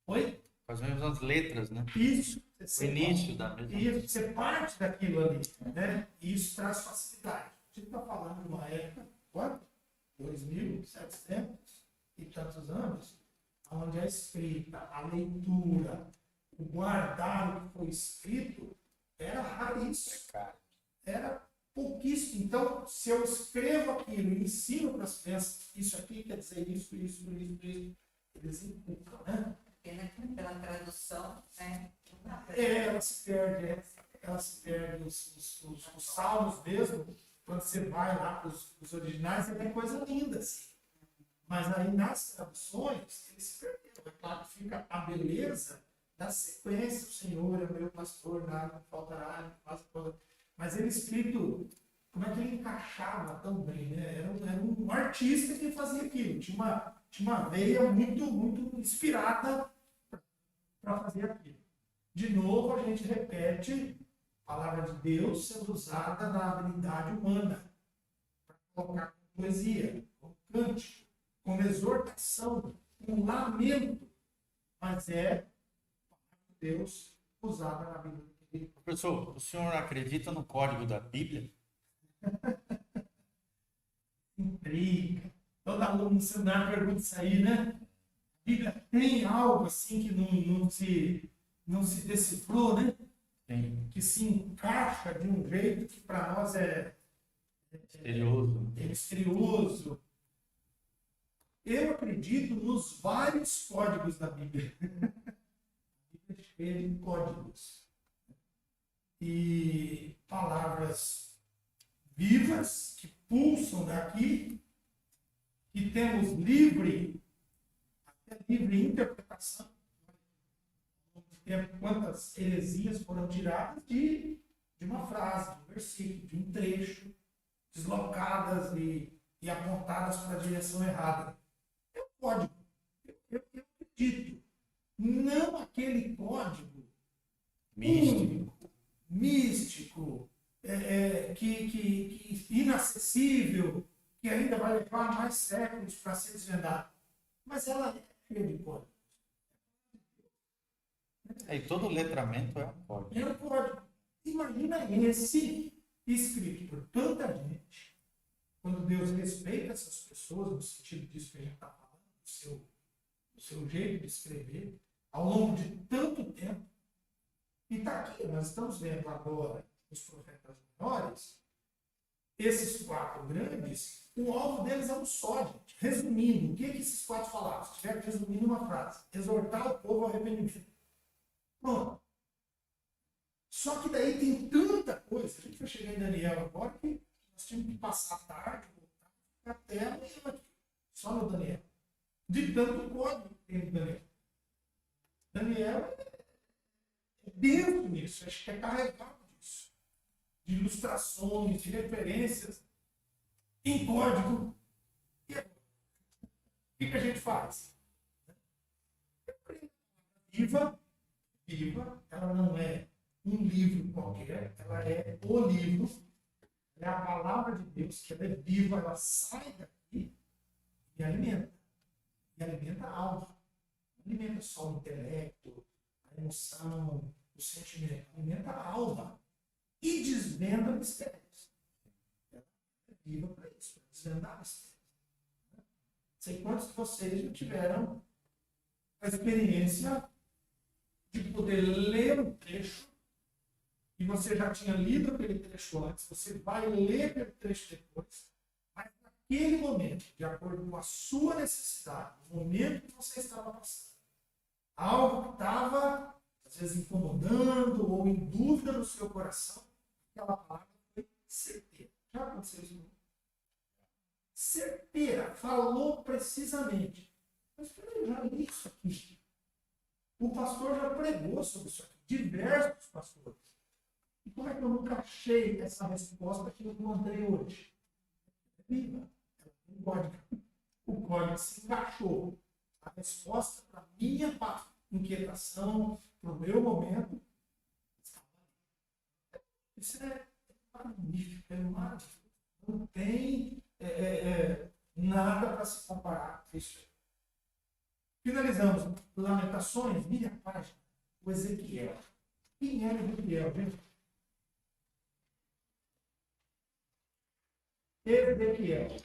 Oi? Faz umas letras, né? Isso. O início da mesma. Isso, ser parte daquilo ali, né? E isso traz facilidade. A gente está falando de uma época, quanto? 2.700 e tantos anos, onde a escrita, a leitura, o guardar o que foi escrito, era raríssimo. Era pouquíssimo. Então, se eu escrevo aquilo e ensino para as crianças, isso aqui quer dizer isso, eles inculcam, né? Pela tradução, né? Ela se perde. Os salmos mesmo, quando você vai lá para os originais, é coisa linda, assim. Mas aí nas traduções, eles se perderam. É claro que fica a beleza da sequência. O Senhor é o meu pastor, nada me faltará, me faz toda. Mas ele escrito, como é que ele encaixava tão bem, né? Era um artista que fazia aquilo. Tinha uma veia muito, muito inspirada para fazer aquilo. De novo, a gente repete a palavra de Deus sendo usada na habilidade humana para colocar com poesia, com cântico, como exortação, um lamento, mas é a palavra de Deus usada na Bíblia. Professor, o senhor acredita no código da Bíblia? Intriga. Todo aluno no seminário pergunta isso aí, né? A Bíblia tem algo assim que não se decifrou, né? Sim. Que se encaixa de um jeito que para nós é Misterioso. misterioso. Eu acredito nos vários códigos da Bíblia. A Bíblia é cheia de códigos. E palavras vivas que pulsam daqui, que temos até livre interpretação. Ao longo do tempo, quantas heresias foram tiradas de uma frase, de um versículo, de um trecho, deslocadas e apontadas para a direção errada. É um código. Eu acredito. Não aquele código místico, que inacessível, que ainda vai levar mais séculos para ser desvendado. Mas ela é cheia de códigos. E todo letramento é um código. É um código. Imagina esse escrito por tanta gente, quando Deus respeita essas pessoas, no sentido disso que a gente está falando, do seu jeito de escrever, ao longo de tanto tempo. E está aqui, nós estamos vendo agora os profetas menores, esses 4 grandes, o alvo deles é um só, gente. Resumindo, o que esses 4 falaram? Se tiver que resumir numa frase: exortar o povo ao arrependimento. Pronto. Só que daí tem tanta coisa. A gente vai chegar em Daniel agora que nós tínhamos que passar a tarde, voltar até só no Daniel. De tanto código que tem no Daniel. Daniel é denso nisso, acho que é carregado disso. De ilustrações, de referências em código. E agora? O que a gente faz? Viva, ela não é um livro qualquer, ela é o livro, é a palavra de Deus, que ela é viva, ela sai daqui e alimenta. E alimenta a alma. Não alimenta só o intelecto, a emoção, o sentimento. Alimenta a alma. E desvenda mistérios. Ela é viva para isso, para desvendar mistérios. Não sei quantos de vocês já tiveram a experiência de poder ler um trecho e você já tinha lido aquele trecho antes, você vai ler aquele trecho depois, mas naquele momento, de acordo com a sua necessidade, no momento que você estava passando, algo que estava, às vezes, incomodando ou em dúvida no seu coração, aquela palavra foi certeira. Já aconteceu isso comigo? Certeira, falou precisamente. Mas peraí, eu já li isso aqui. O pastor já pregou sobre isso aqui, diversos pastores. E como é que eu nunca achei essa resposta que eu encontrei hoje? É viva. O código se encaixou. A resposta para a minha inquietação, para o meu momento, isso é magnífico, é maravilhoso. Não tem nada para se comparar com isso. Finalizamos. Lamentações, minha página. O Ezequiel. Quem era Ezequiel, gente? Ezequiel.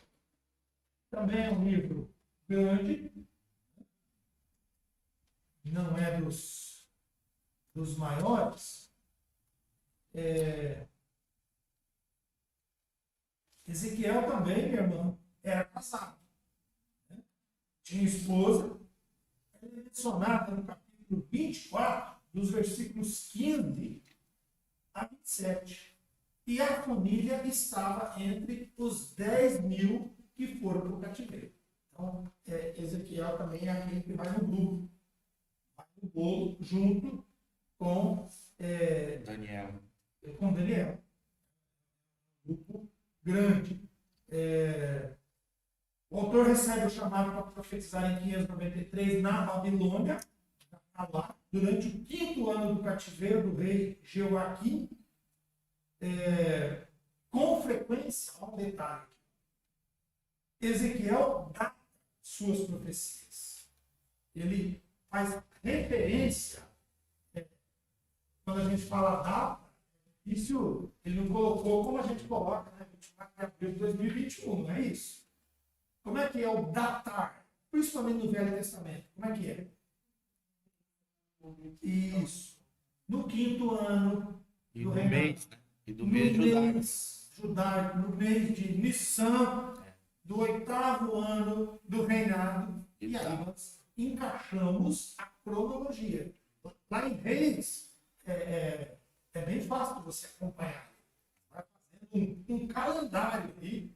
Também é um livro grande. Não é dos maiores. Ezequiel também, meu irmão, era casado. Né? Tinha esposa. Ele é mencionado no capítulo 24, dos versículos 15 a 27. E a família estava entre os 10.000 que foram para o cativeiro. Então, Ezequiel também é aquele que vai no grupo, vai no bolo junto com Daniel. Daniel. Grupo grande. O autor recebe o chamado para profetizar em 593 na Babilônia, lá, durante o 5º ano do cativeiro do rei Jeoaquim. Com frequência, há um detalhe aqui. Ezequiel dá suas profecias. Ele faz referência. Quando a gente fala data, isso ele não colocou como a gente coloca, né? 24 de abril de 2021, não é isso? Como é que é o datar? Principalmente no Velho Testamento. Como é que é? Isso. No 5º ano E do do reinado. mês, né? E do No mês judaico. mês judaico, no mês de Nissan, do 8º ano do reinado. E aí nós encaixamos a cronologia. Lá em Reis, é bem fácil você acompanhar. Vai fazendo um calendário aí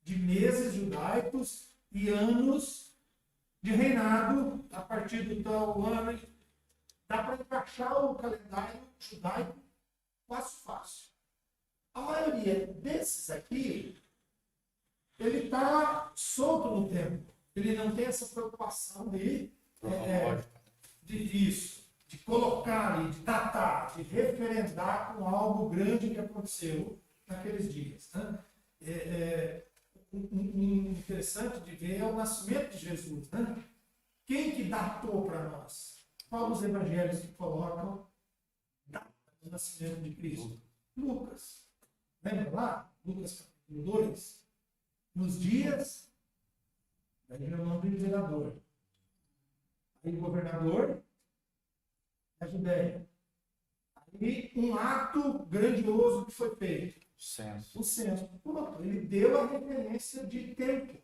de meses judaicos e anos de reinado a partir do tal ano. Dá para encaixar o calendário judaico fácil. A maioria desses aqui, ele está solto no tempo. Ele não tem essa preocupação de colocar e de datar, de referendar com algo grande que aconteceu naqueles dias. Né? Interessante de ver é o nascimento de Jesus. Né? Quem que datou para nós? Qual os evangelhos que colocam data do nascimento de Cristo? Lucas. Lembra lá? Lucas capítulo 2. Nos dias, aí vem o nome do imperador. Aí o governador da Judéia. Aí um ato grandioso que foi feito. O censo. Pronto, ele deu a referência de tempo.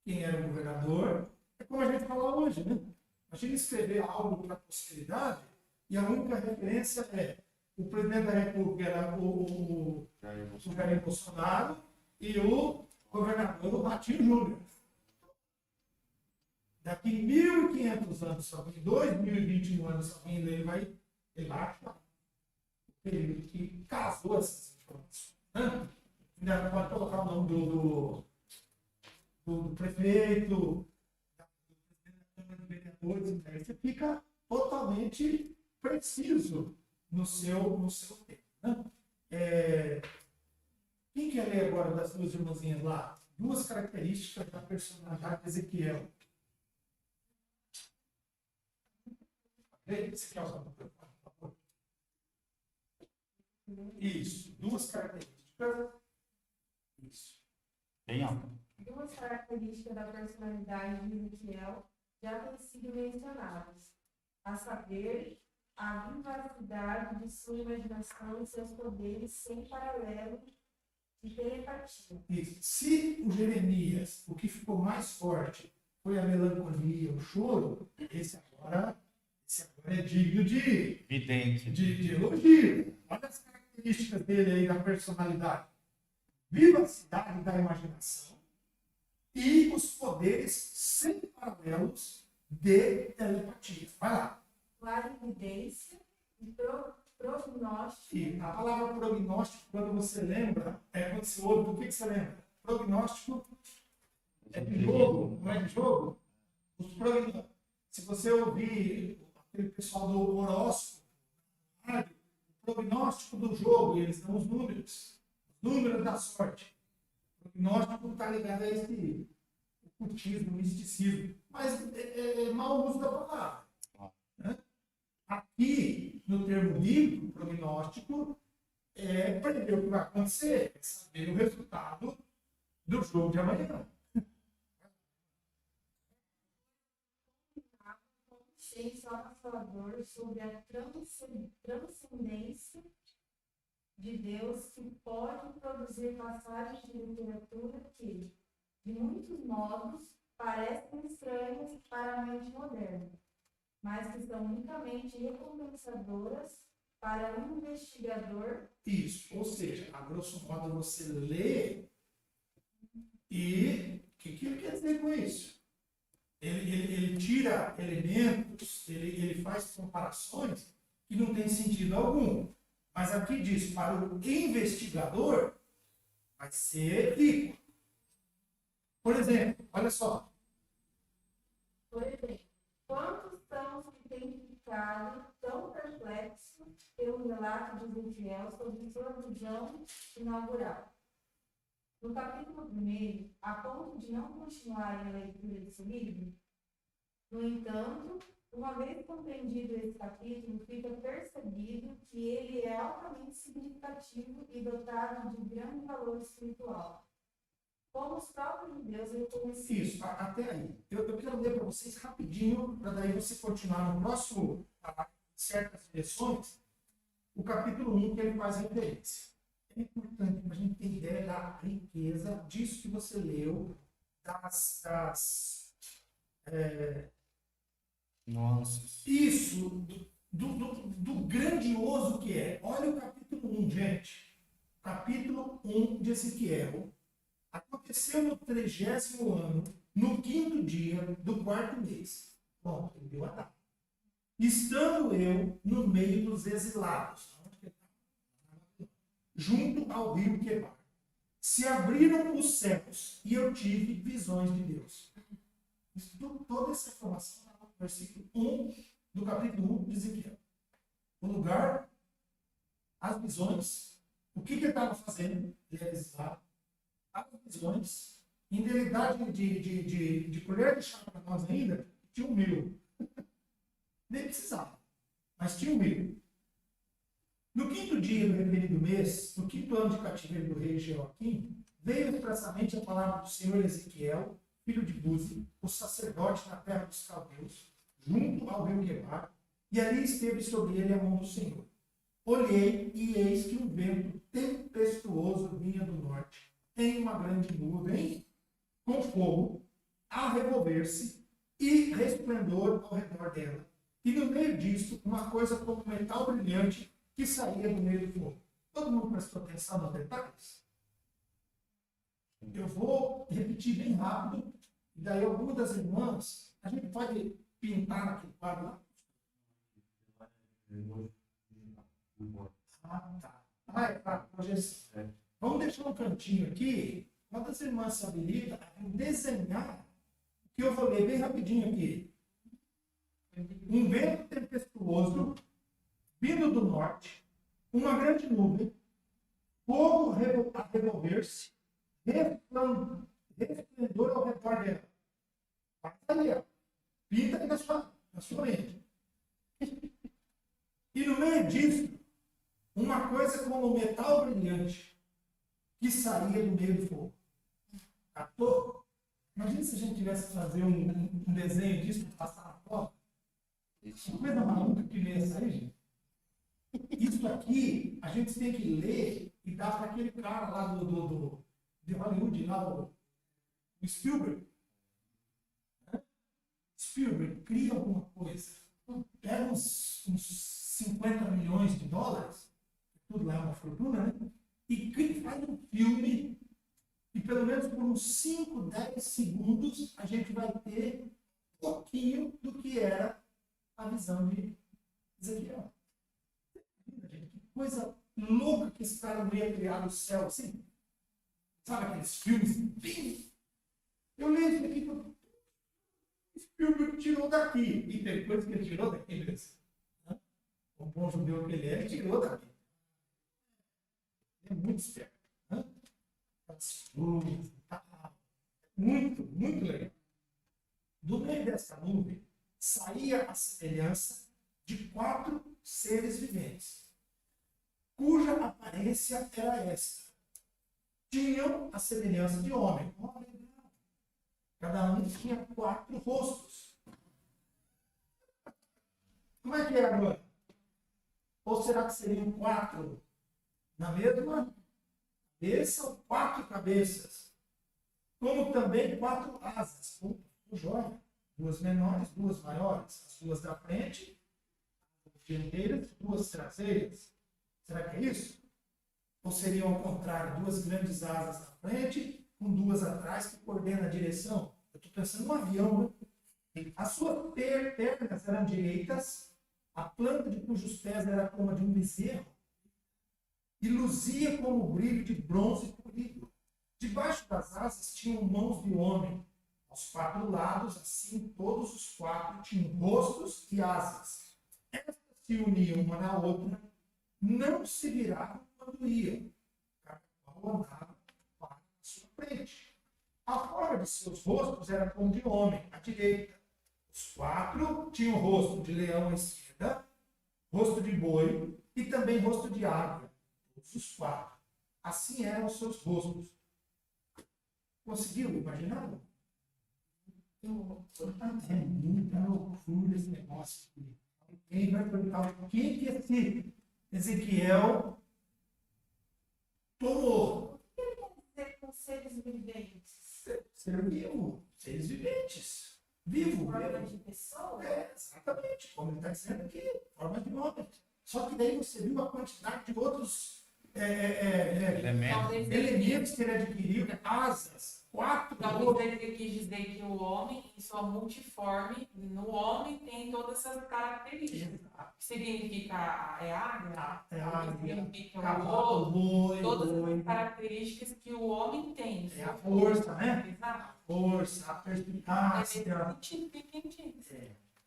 Quem era o governador? É como a gente fala hoje, né? Imagina escrever algo para a posteridade e a única referência é o presidente da República era o Jair Bolsonaro e o governador, o Ratinho Júnior. Daqui 1.500 anos, em 2021 anos, ele vai achar o período que casou essas informações. Né? Ainda pode colocar o nome do prefeito, do presidente da Câmara de Vereadores, então você fica totalmente preciso no seu tempo. Né? Quem quer ler agora das duas irmãzinhas lá? Duas características da personalidade de Ezequiel. Ezequiel, por favor. Isso, duas características. Isso. Bem alto. Duas características da personalidade de Ezequiel já têm sido mencionadas, a saber, a vivacidade de sua imaginação e seus poderes sem paralelo de telepatia. Isso. Se o Jeremias, o que ficou mais forte foi a melancolia, o choro, esse agora é digno de elogio. Olha as características dele aí da personalidade. Vivacidade da imaginação e os poderes sem paralelos de telepatia. Vai lá. Clarividência e prognóstico. E a palavra prognóstico, quando você lembra, quando você ouve, do que você lembra? Prognóstico é de jogo, não é de jogo? Se você ouvir aquele pessoal do horóscopo, o prognóstico do jogo, eles dão os números da sorte. O prognóstico está ligado a esse ocultismo, misticismo, mas é mau uso da palavra. Né? Aqui, no termo bíblico, prognóstico é prever o que vai acontecer, é saber o resultado do jogo de amanhã. Consciência avassalador sobre a transcendência de Deus que pode produzir passagens de literatura que, de muitos modos, parecem estranhas para a mente moderna, mas que são unicamente recompensadoras para um investigador. Isso, ou seja, a grosso modo você lê e o que ele quer dizer com isso? Ele tira elementos, ele faz comparações que não tem sentido algum. Mas aqui diz, para o investigador, vai ser rico. Por exemplo, olha só. Por exemplo, quantos são os que têm ficado tão perplexos pelo relato de Ezequiel sobre sua visão inaugural? No capítulo 1, a ponto de não continuarem a leitura desse livro, no entanto, uma vez compreendido esse capítulo, fica percebido que ele é altamente significativo e dotado de grande valor espiritual. Como os próprios judeus reconheciam. Isso, até aí. Eu quero ler para vocês rapidinho, para daí você continuar no próximo, certas direções, o capítulo 1 que ele faz referência. É importante para a gente ter ideia da riqueza disso que você leu, Nuances. isso, do grandioso que é. Olha o capítulo 1, gente. Capítulo 1 de Ezequiel. Aconteceu no 30º ano, no 5º dia do 4º mês. Bom, ele deu a data. Estando eu no meio dos exilados, junto ao rio Quebar, se abriram os céus e eu tive visões de Deus. Toda essa informação está no versículo 1 do capítulo 1 de Ezequiel. O lugar, as visões, o que ele estava fazendo, ele era exilado, as visões, indelidade de colher de chá para nós ainda, tinha um mil. Nem precisava, mas tinha um mil. No 5º dia do referido mês, no 5º ano de cativeiro do rei Jeoaquim, veio expressamente a palavra do Senhor Ezequiel, filho de Buzi, o sacerdote na terra dos caldeus, junto ao rio Quebar, e ali esteve sobre ele a mão do Senhor. Olhei e eis que um vento tempestuoso vinha do norte, em uma grande nuvem, com fogo, a revolver-se e resplendor ao redor dela. E no meio disso, uma coisa como metal brilhante que saía do meio do fogo. Todo mundo prestou atenção nos detalhes? Eu vou repetir bem rápido, e daí algumas das irmãs, a gente pode pintar naquele quadro lá. Tá. Vamos deixar um cantinho aqui. Uma das irmãs se habilita a desenhar o que eu vou ler bem rapidinho aqui. Um vento tempestuoso vindo do norte, uma grande nuvem, fogo a revolver-se, resplendor ao redor dela. Vai ali, ó. Pinta aí na sua mente. E no meio disso, uma coisa como metal brilhante que saía do meio do fogo. Captou? Imagina se a gente tivesse que fazer um desenho disso para passar na foto. Que coisa maluca que nem essa aí, gente. Isso aqui, a gente tem que ler e dar para aquele cara lá de Hollywood, lá o Spielberg. Spielberg cria alguma coisa, pega uns 50 milhões de dólares, tudo lá é uma fortuna, né? E faz um filme, e pelo menos por uns 5, 10 segundos, a gente vai ter um pouquinho do que era a visão de Ezequiel. Que coisa louca que esse cara não ia criar no céu, assim. Sabe aqueles filmes? Eu leio isso aqui, o Spielberg tirou daqui. E tem coisa que ele tirou daqui mesmo. O bom judeu que ele tirou daqui. É muito esperto. Muito, muito legal. Do meio dessa nuvem saía a semelhança de 4 seres viventes, cuja aparência era esta. Tinham a semelhança de homem. Cada um tinha 4 rostos. Como é que é agora? Ou será que seriam 4 na mesma cabeça ou 4 cabeças? Como também 4 asas, como joia. 2 menores, 2 maiores. As 2 da frente, dianteiras, 2 traseiras. Será que é isso? Ou seriam, ao contrário, 2 grandes asas na frente, com 2 atrás, que coordenam a direção? Eu estou pensando num avião, né? As suas pernas eram direitas, a planta de cujos pés era como a de um bezerro, e luzia como o brilho de bronze polido. Debaixo das asas tinham mãos de homem. Aos 4 lados, assim, todos os 4 tinham rostos e asas. Estas se uniam uma na outra, não se viravam quando iam. Cada qual andava para a sua frente. A forma de seus rostos era como de homem, à direita. Os 4 tinham rosto de leão à esquerda, rosto de boi e também rosto de águia. Todos os 4. Assim eram os seus rostos. Conseguiu imaginar? É muita loucura esse negócio. Quem vai perguntar o que esse Ezequiel tomou? Com seres viventes. Ser vivo, seres viventes. Vivo, Forma vivo. de pessoa? Exatamente, como ele está dizendo aqui, forma de homem. Só que daí você viu a quantidade de outros Elemento. elementos que ele adquiriu, asas, 4 Talvez ele quis dizer que o homem, em sua multiforme, no homem tem todas essas características. Que significa águia, é a significa o cavalo, outro, boi, todas as características que o homem tem. é a força, né? Exato. Força, a perspicácia.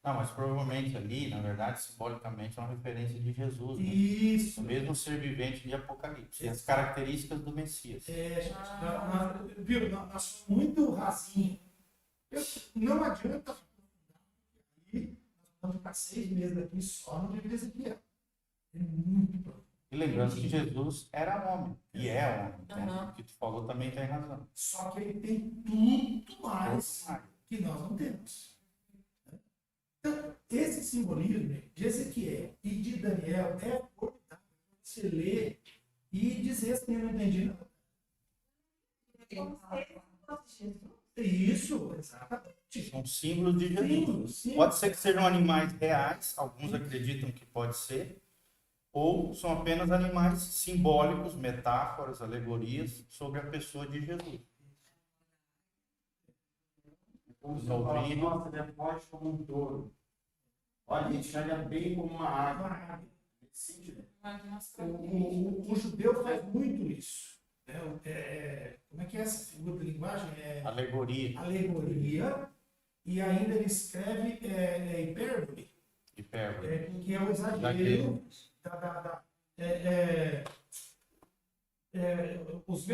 Não, mas provavelmente ali, na verdade, simbolicamente, é uma referência de Jesus, né? Isso. O mesmo ser vivente de Apocalipse. E as características do Messias. Gente, viu, nós somos muito rasinho. Não adianta. Nós vamos ficar 6 meses aqui só no livro de Ezequiel. É muito profundo. E lembrando que Jesus era homem. E é homem. Né? Aham. O que tu falou também tem razão. Só que ele tem tudo mais que nós não temos. Então, esse simbolismo de Ezequiel e de Daniel é formidável você ler e dizer assim, eu não entendi nada. Como seres viventes de Jesus. Isso, exatamente. São símbolos de Jesus. Sim. Pode ser que sejam animais reais, alguns acreditam que pode ser, ou são apenas animais simbólicos, metáforas, alegorias sobre a pessoa de Jesus. Como se eu falasse, nossa, ele é forte como um touro. Olha, ele enxerga bem como uma água. Nesse sentido. O judeu faz muito isso. Né? Como é que é essa figura de linguagem? Alegoria, Alegoria. E ainda ele escreve hipérbole, hipérbole. que é o exagero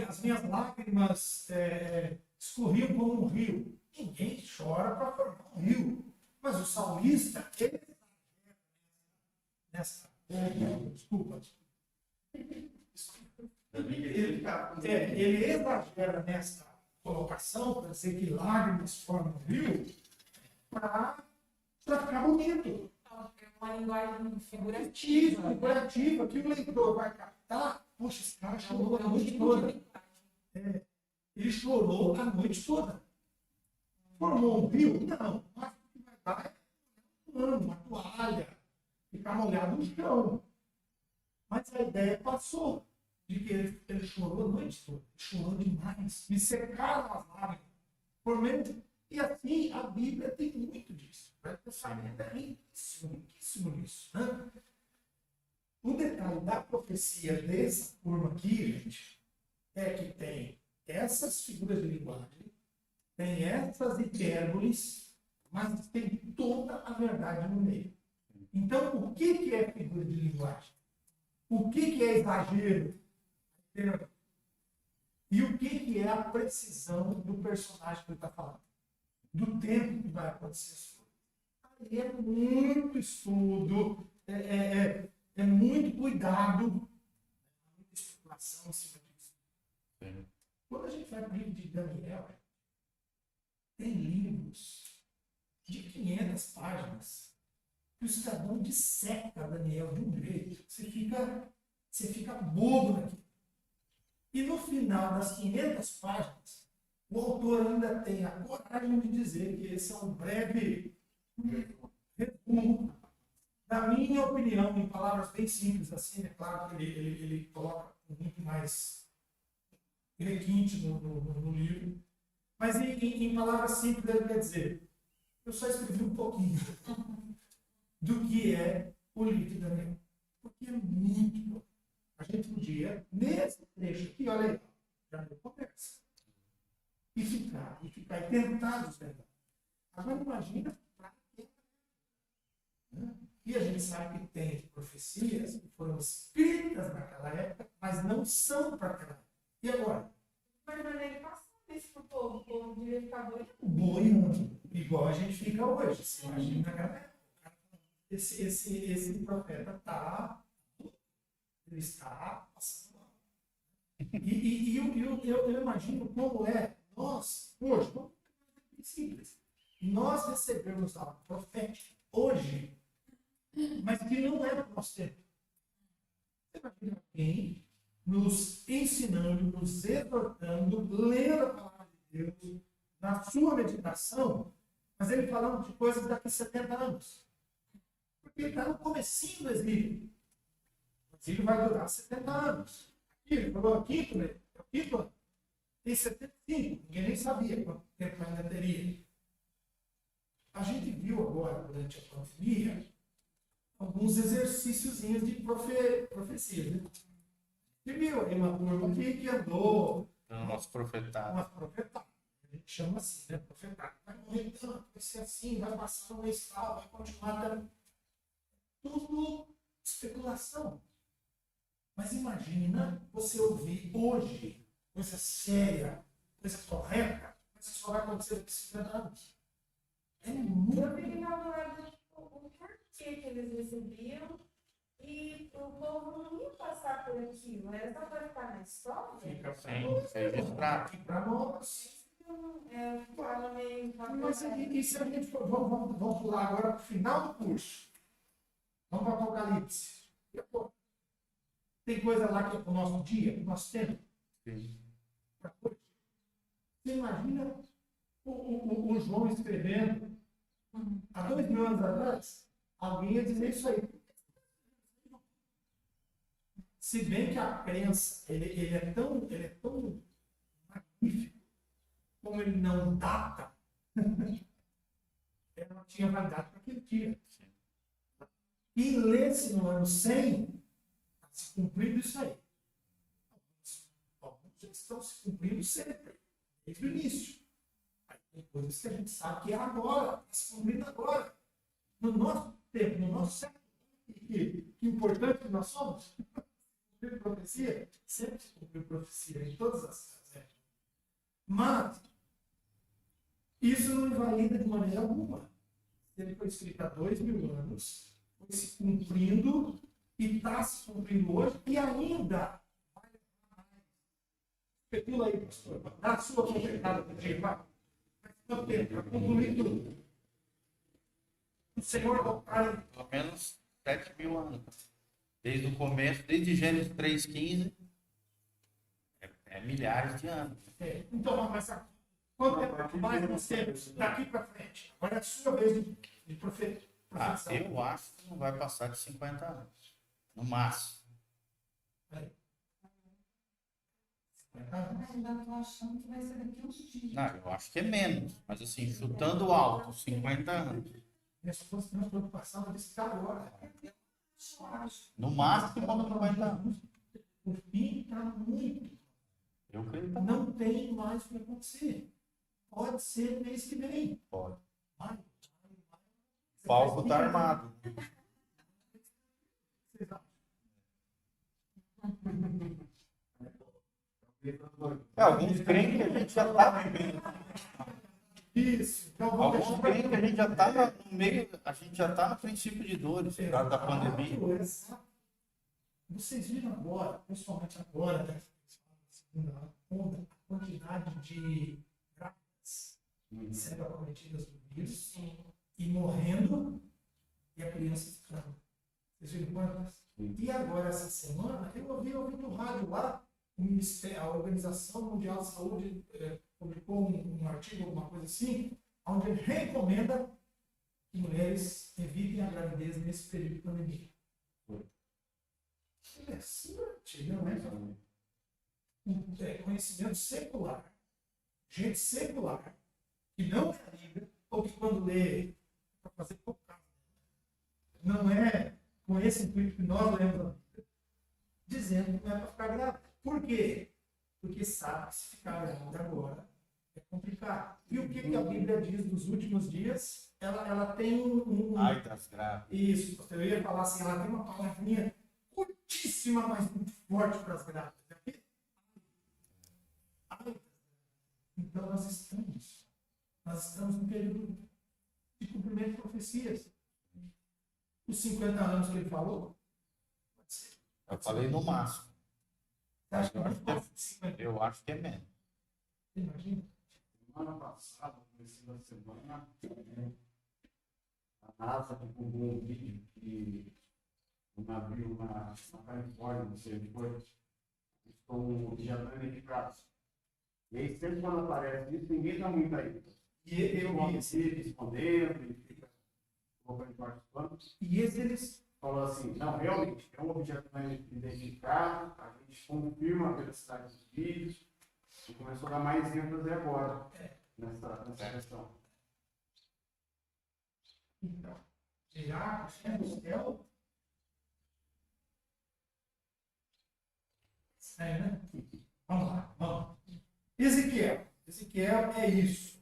as minhas lágrimas escorriam como um rio. Ninguém chora para formar um rio. Mas o salmista, ele nessa. Desculpa. Ele exagera nessa colocação para dizer que lágrimas formam um rio para ficar bonito. É uma linguagem Figurativa, figurativa. que o leitor vai captar. Poxa, esse cara chorou a É um noite tipo toda. de linguagem. Ele chorou a noite toda. Formou um rio? Não. Mas o que vai dar é uma toalha, ficar molhado no chão. Mas a ideia passou de que ele chorou a noite toda. Ele chorou demais. Me secaram as lágrimas. Por meio. E assim, a Bíblia tem muito disso. O pensamento é riquíssimo nisso. Né? O detalhe da profecia dessa turma aqui, gente, é que tem essas figuras de linguagem, tem essas hipérboles, mas tem toda a verdade no meio. Então, o que é figura de linguagem? O que é exagero? E o que é a precisão do personagem que ele está falando? Do tempo que vai acontecer isso. Aí é muito estudo, é muito cuidado, muita especulação em cima disso. Sim. Quando a gente vai para o livro de Daniel, tem livros de 500 páginas que o cidadão disseca Daniel de um jeito, você fica bobo naquilo. E no final das 500 páginas, o autor ainda tem a coragem de dizer que esse é um breve resumo Na minha opinião, em palavras bem simples, assim, é claro que ele coloca muito mais requinte no livro, mas em palavras simples ele quer dizer, eu só escrevi um pouquinho do que é o livro de Daniel, porque é muito bom. A gente podia, nesse trecho aqui, olha aí, já deu conversa, e ficar, e tentar desvendar. Agora imagina para quê? E a gente sabe que tem profecias que foram escritas naquela época, mas não são para aquela época. E agora? Mas ele passou isso pro povo, o povo devia ficar doido. Boiando, igual a gente fica hoje. Você imagina naquela época. Esse profeta está. Ele está passando mal. E eu imagino como é nós, hoje, vamos ser simples. Nós recebemos a profética hoje, mas que não é do nosso tempo. Você imagina alguém nos ensinando, nos exortando, lendo a palavra de Deus, na sua meditação, mas ele falando de coisas daqui a 70 anos. Porque ele está no comecinho do exílio. O exílio vai durar 70 anos. Aqui, ele falou aqui, né? O quinto tem 75. Ninguém nem sabia quanto tempo ainda teria. A gente viu agora, durante a pandemia, alguns exercíciozinhos de profecia. Né? Você viu aí uma turma que andou. Umas profetadas. Umas profetadas. A gente chama assim, né? Profetada. Vai morrer tanto, vai ser assim, vai passar um mês tal, vai continuar dando. Tudo especulação. Mas imagina você ouvir hoje coisa séria, coisa correta, mas isso só vai acontecer daqui a 50 anos. É muito. Eu fiquei imaginando o porquê que eles recebiam e o povo não ia passar por aquilo. Era só para ficar na história. Fica registrado. para nós. Fala meio. Mas e se a gente for, vamos pular agora para o final do curso? Vamos para o Apocalipse. Tem coisa lá que é para o nosso dia, para o nosso tempo. Sim. Você imagina o João escrevendo há 2000 anos atrás? Alguém ia dizer isso aí. Se bem que a crença, ele é tão magnífico, como ele não data, ela não tinha validade para aquele dia. E lê-se no ano 100, está se cumprindo isso aí. Alguns já estão se cumprindo sempre, desde o início. Aí tem coisas que a gente sabe que é agora, está se cumprindo agora. No nosso tempo, no nosso século, que importante que nós somos, cumprir profecia, sempre se cumpriu profecia, em todas as épocas. Mas, isso não invalida de maneira alguma. Ele foi escrito há 2000 anos, foi se cumprindo e está se cumprindo hoje e ainda vai levar mais. Especula aí, pastor. Dá a sua completada para gente, vai. Mas quanto tempo? Para concluir tudo. O Senhor voltar. Pelo menos 7.000 anos. Desde o começo, desde Gênesis 3,15, é milhares de anos. Então, mas quanto tempo mais nós temos daqui para frente? Agora é a sua vez de profetizar. Eu acho que não vai passar de 50 anos. No máximo. Ainda estou achando que vai ser daqui uns dias. Não, eu acho que é menos. Mas assim, chutando alto, 50 anos. Minha esposa tem uma preocupação, ela disse que agora. No máximo, 90 anos. O fim está muito. Eu creio que Não tem mais o que acontecer. Pode ser mês que vem. pode. Vai. O palco está armado. Vocês acham? Alguns creem que a gente já está vivendo. Isso. Então vamos Alguns deixar creem que a gente já está no meio, a gente já está no princípio de dores, por causa da pandemia. Exato. Vocês viram agora, principalmente agora, né? Segunda onda, a quantidade de grávidas sendo acometidas do vírus e morrendo e a criança ficando. Vocês viram quantas? E agora, essa semana, eu ouvi no rádio lá, o Ministério, a Organização Mundial de Saúde publicou um artigo, alguma coisa assim, onde ele recomenda que mulheres evitem a gravidez gravidez nesse período de pandemia. Interessante, não é? Conhecimento secular, gente secular, que não é a Bíblia, ou que quando lê, para fazer pouco caso, não é com esse intuito que nós lemos a Bíblia, dizendo que não é para ficar grávida. Por quê? Porque sabe que se ficar grávida agora é complicado. E o que a Bíblia diz dos últimos dias? Ela tem Ai das grávidas. Isso, eu ia falar assim, ela tem uma palavrinha curtíssima, mas muito forte para as grávidas. Então nós estamos no período de cumprimento de profecias. Os 50 anos que ele falou, pode ser. Eu falei no máximo. Você acha que Eu é acho muito que é- mais de 50? Eu acho que é menos. Você imagina? Semana passada, no começo da semana, a NASA divulgou um vídeo que um navio na Califórnia, não sei onde foi, estão já danificados. E aí, sempre quando aparece isso, ninguém dá muita ênfase. E eu vi esse. Respondendo, ele fica colocando em quartos planos. E eles Falou assim, não, realmente, é um objeto não identificado, a gente confirma a veracidade dos vídeos, e começou a dar mais ênfase agora nessa questão. então, já no céu. É, né? Vamos lá, vamos. Ezequiel é isso.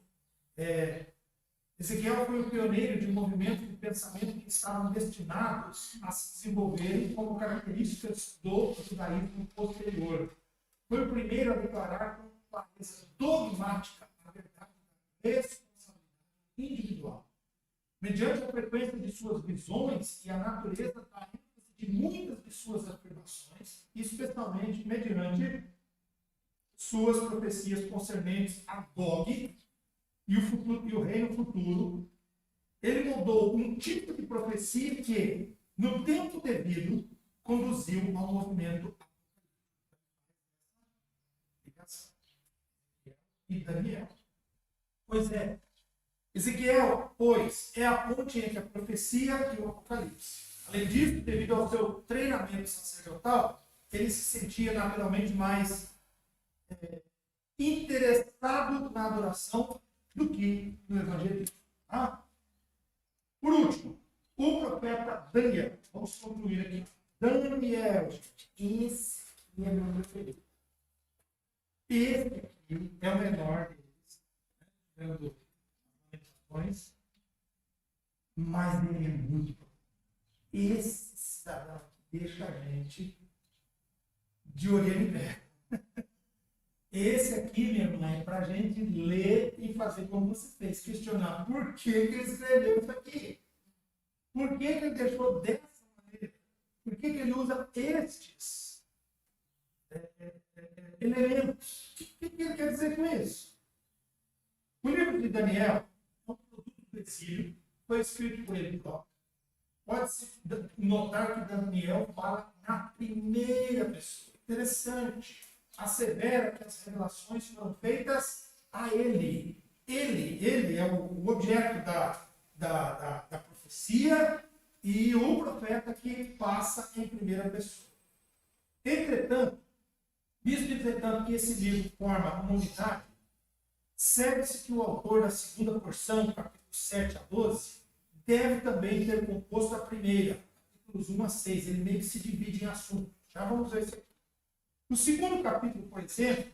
Ezequiel foi o pioneiro de um movimento de pensamento que estavam destinados a se desenvolverem como características do judaísmo posterior. Foi o primeiro a declarar com clareza dogmática a verdade da responsabilidade individual. Mediante a frequência de suas visões e a natureza da ênfase de muitas de suas afirmações, especialmente mediante suas profecias concernentes a Gog e o reino futuro, ele moldou um tipo de profecia que, no tempo devido, conduziu ao movimento e Daniel. Pois é, Ezequiel, pois, é a ponte entre a profecia e o Apocalipse. Além disso, devido ao seu treinamento sacerdotal, ele se sentia naturalmente mais interessado na adoração do que no evangelismo. Tá? Por último, o profeta Daniel. Vamos concluir aqui. Daniel, gente. Esse aqui é meu preferido. Esse aqui é o menor deles. Vendo as mas ele é muito bom. Esse cidadão deixa a gente de orelha em pé. Esse aqui, minha irmã, é para a gente ler e fazer como você fez, questionar por que ele escreveu isso aqui. Por que ele deixou dessa maneira? Por que ele usa estes elementos? O que ele quer dizer com isso? O livro de Daniel é um produto do exílio, foi escrito por ele próprio. Pode-se notar que Daniel fala na primeira pessoa. Interessante. Assevera que as revelações foram feitas a ele. Ele é o objeto da profecia e o profeta que passa em primeira pessoa. Entretanto, visto entretanto que esse livro forma uma unidade, segue-se que o autor da segunda porção, capítulos 7 a 12, deve também ter composto a primeira, capítulos 1 a 6. Ele meio que se divide em assuntos. Já vamos ver isso aqui. O segundo capítulo, por exemplo,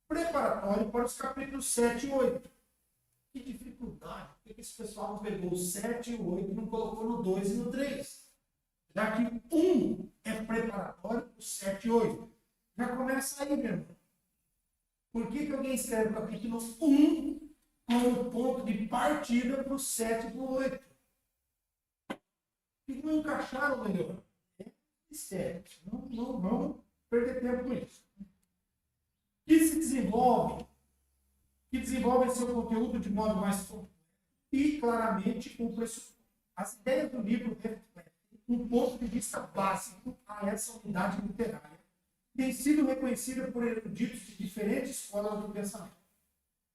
preparatório para os capítulos 7 e 8. Que dificuldade. Por que esse pessoal não pegou o 7 e o 8 e não colocou no 2 e no 3? Já que um é preparatório, o 7 e 8. Já começa aí, meu irmão. Por que alguém escreve o capítulo 1 como ponto de partida para o 7 e para o 8? Por que não encaixaram melhor? É mistério. Não vamos perder tempo com isso. Que desenvolvem seu conteúdo de modo mais completo e claramente o pressuposto. As ideias do livro refletem um ponto de vista básico a essa unidade literária, que tem sido reconhecida por eruditos de diferentes escolas do pensamento.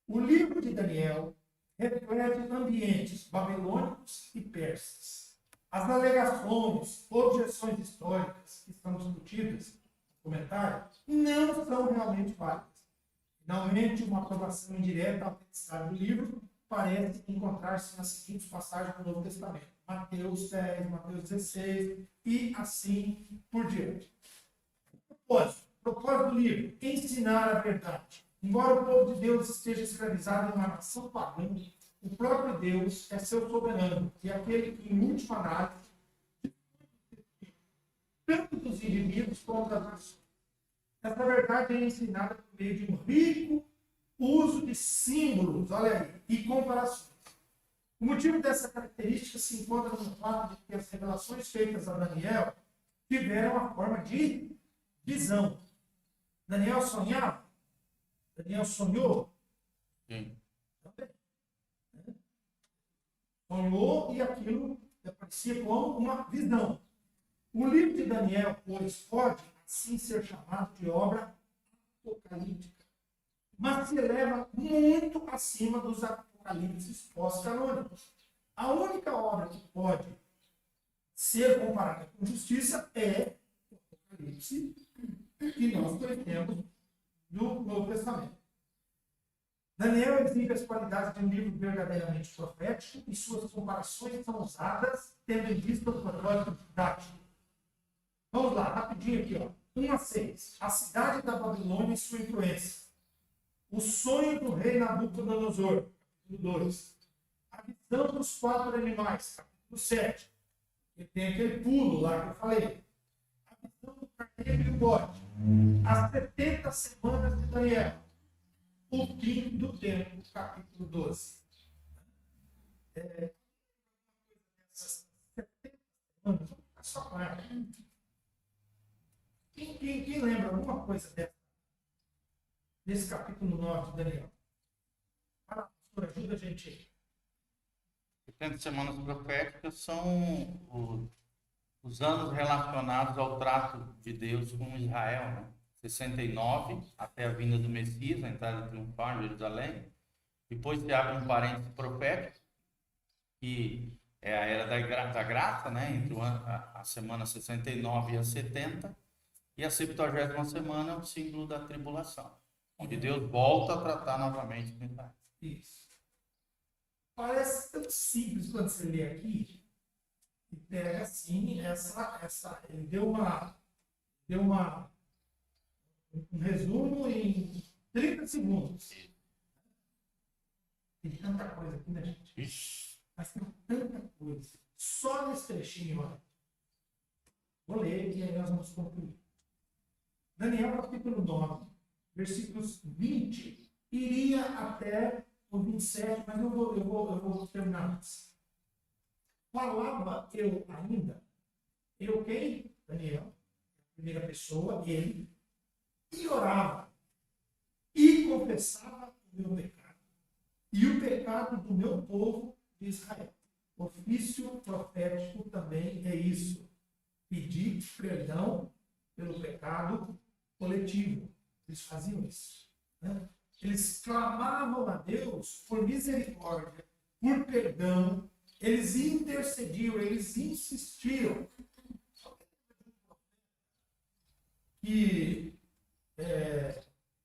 O livro de Daniel reflete ambientes babilônicos e persas. As alegações, objeções históricas que estão discutidas no comentário não são realmente válidas. Finalmente, uma aprovação indireta à autenticidade do livro parece encontrar-se nas seguintes passagens do Novo Testamento. Mateus 10, Mateus 16 e assim por diante. Propósito do livro: ensinar a verdade. Embora o povo de Deus esteja escravizado em uma nação pagã, o próprio Deus é seu soberano e aquele que, em última análise, tanto dos indivíduos como das nações. Essa verdade é ensinada por meio de um rico uso de símbolos, olha aí, e comparações. O motivo dessa característica se encontra no fato de que as revelações feitas a Daniel tiveram a forma de visão. Daniel sonhava? Daniel sonhou? Sim. Também. Sonhou e aquilo aparecia como uma visão. O livro de Daniel, pois, pode assim ser chamado de obra apocalíptica, mas se eleva muito acima dos apocalipses pós-canônicos. A única obra que pode ser comparada com justiça é o Apocalipse que nós conhecemos do Novo Testamento. Daniel exibe as qualidades de um livro verdadeiramente profético e suas comparações são usadas tendo em vista o propósito didático. Vamos lá, rapidinho aqui, ó. 1-6. A cidade da Babilônia e sua influência. O sonho do rei Nabucodonosor, capítulo 2. A visão dos 4 animais, capítulo 7. E tem aquele pulo lá que eu falei. A visão do carneiro e o bode. As 70 semanas de Daniel. O fim do tempo, capítulo 12. Essas 70 semanas, só para. Quem lembra alguma coisa desse capítulo 9 de Daniel? Fala, pastor, ajuda a gente aí. 70 semanas proféticas são os anos relacionados ao trato de Deus com Israel, né? 69, até a vinda do Messias, a entrada triunfal em Jerusalém. Depois se abre um parênteses profético, que é a era da graça, né? Entre a semana 69 e a 70. E a 70ª semana é o símbolo da tribulação, onde Deus volta a tratar novamente com Israel. Isso. Parece tão simples quando você lê aqui, e pega assim, ele deu um resumo em 30 segundos. Tem tanta coisa aqui, né, gente? Ixi. Mas tem tanta coisa. Só nesse trechinho, ó. Vou ler e aí nós vamos concluir. Daniel, capítulo 9, versículos 20, iria até o 27, mas eu vou terminar antes. Falava eu ainda, eu quem? Daniel, primeira pessoa, ele, e orava, e confessava o meu pecado, e o pecado do meu povo de Israel. Ofício profético também é isso, pedir perdão pelo pecado coletivo. Eles faziam isso, né? Eles clamavam a Deus por misericórdia, por perdão, eles intercediam, eles insistiam que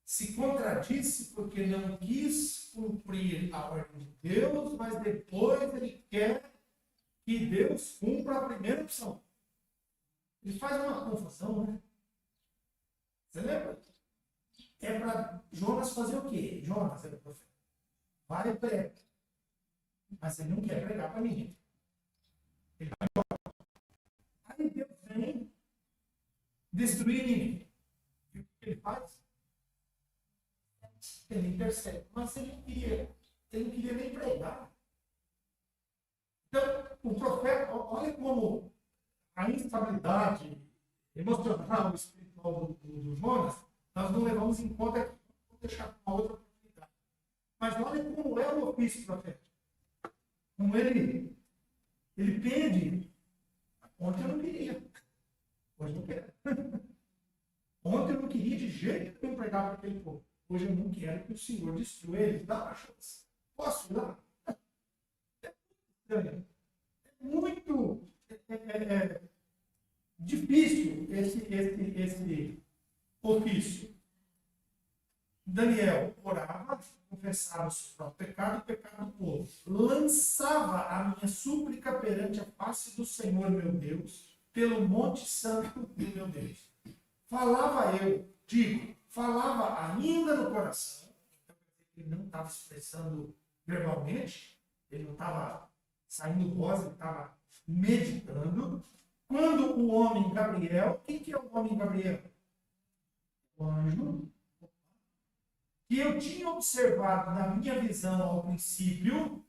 se contradisse porque não quis cumprir a ordem de Deus, mas depois ele quer que Deus cumpra a primeira opção. Ele faz uma confusão, né? Você lembra? É para Jonas fazer o quê? Jonas era o profeta. Vai e prega. Mas ele não quer pregar para ninguém. Ele vai embora. Aí Deus vem destruir ninguém. E o que ele faz? Ele intercede. Mas ele não queria nem pregar. Então, o profeta, olha como a instabilidade emocional, espiritual do Jonas, nós não levamos em conta aqui. Vou deixar para uma outra oportunidade. Mas olha como é o ofício profético. Como ele pede. Ontem eu não queria. Hoje eu quero. Ontem eu não queria de jeito nenhum pregar para aquele povo. Hoje eu não quero que o Senhor destrua eles. Dá uma chance. Posso ir lá? É muito estranho. É muito. difícil esse ofício. Daniel orava, confessava o seu próprio pecado e o pecado do povo. Lançava a minha súplica perante a face do Senhor, meu Deus, pelo monte santo do meu Deus. Falava ainda no coração. Então, ele não estava expressando verbalmente, ele não estava saindo voz, ele estava meditando. Quando o homem Gabriel, quem que é o homem Gabriel? O anjo que eu tinha observado na minha visão ao princípio,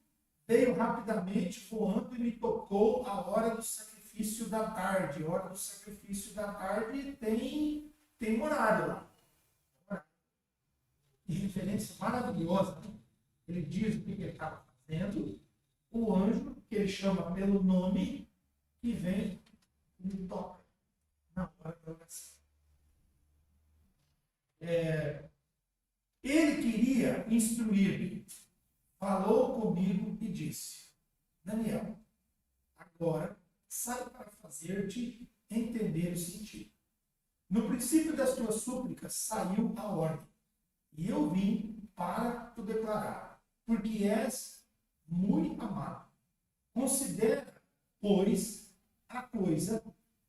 veio rapidamente voando e me tocou a hora do sacrifício da tarde. A hora do sacrifício da tarde tem horário lá. Que referência maravilhosa. Né? Ele diz o que ele estava fazendo. O anjo, que ele chama pelo nome, que vem e me toca na hora da oração. Ele queria instruir-me, falou comigo e disse: Daniel, agora sai para fazer-te entender o sentido. No princípio das tuas súplicas saiu a ordem, e eu vim para te declarar, porque és muito amado. Considera, pois, a coisa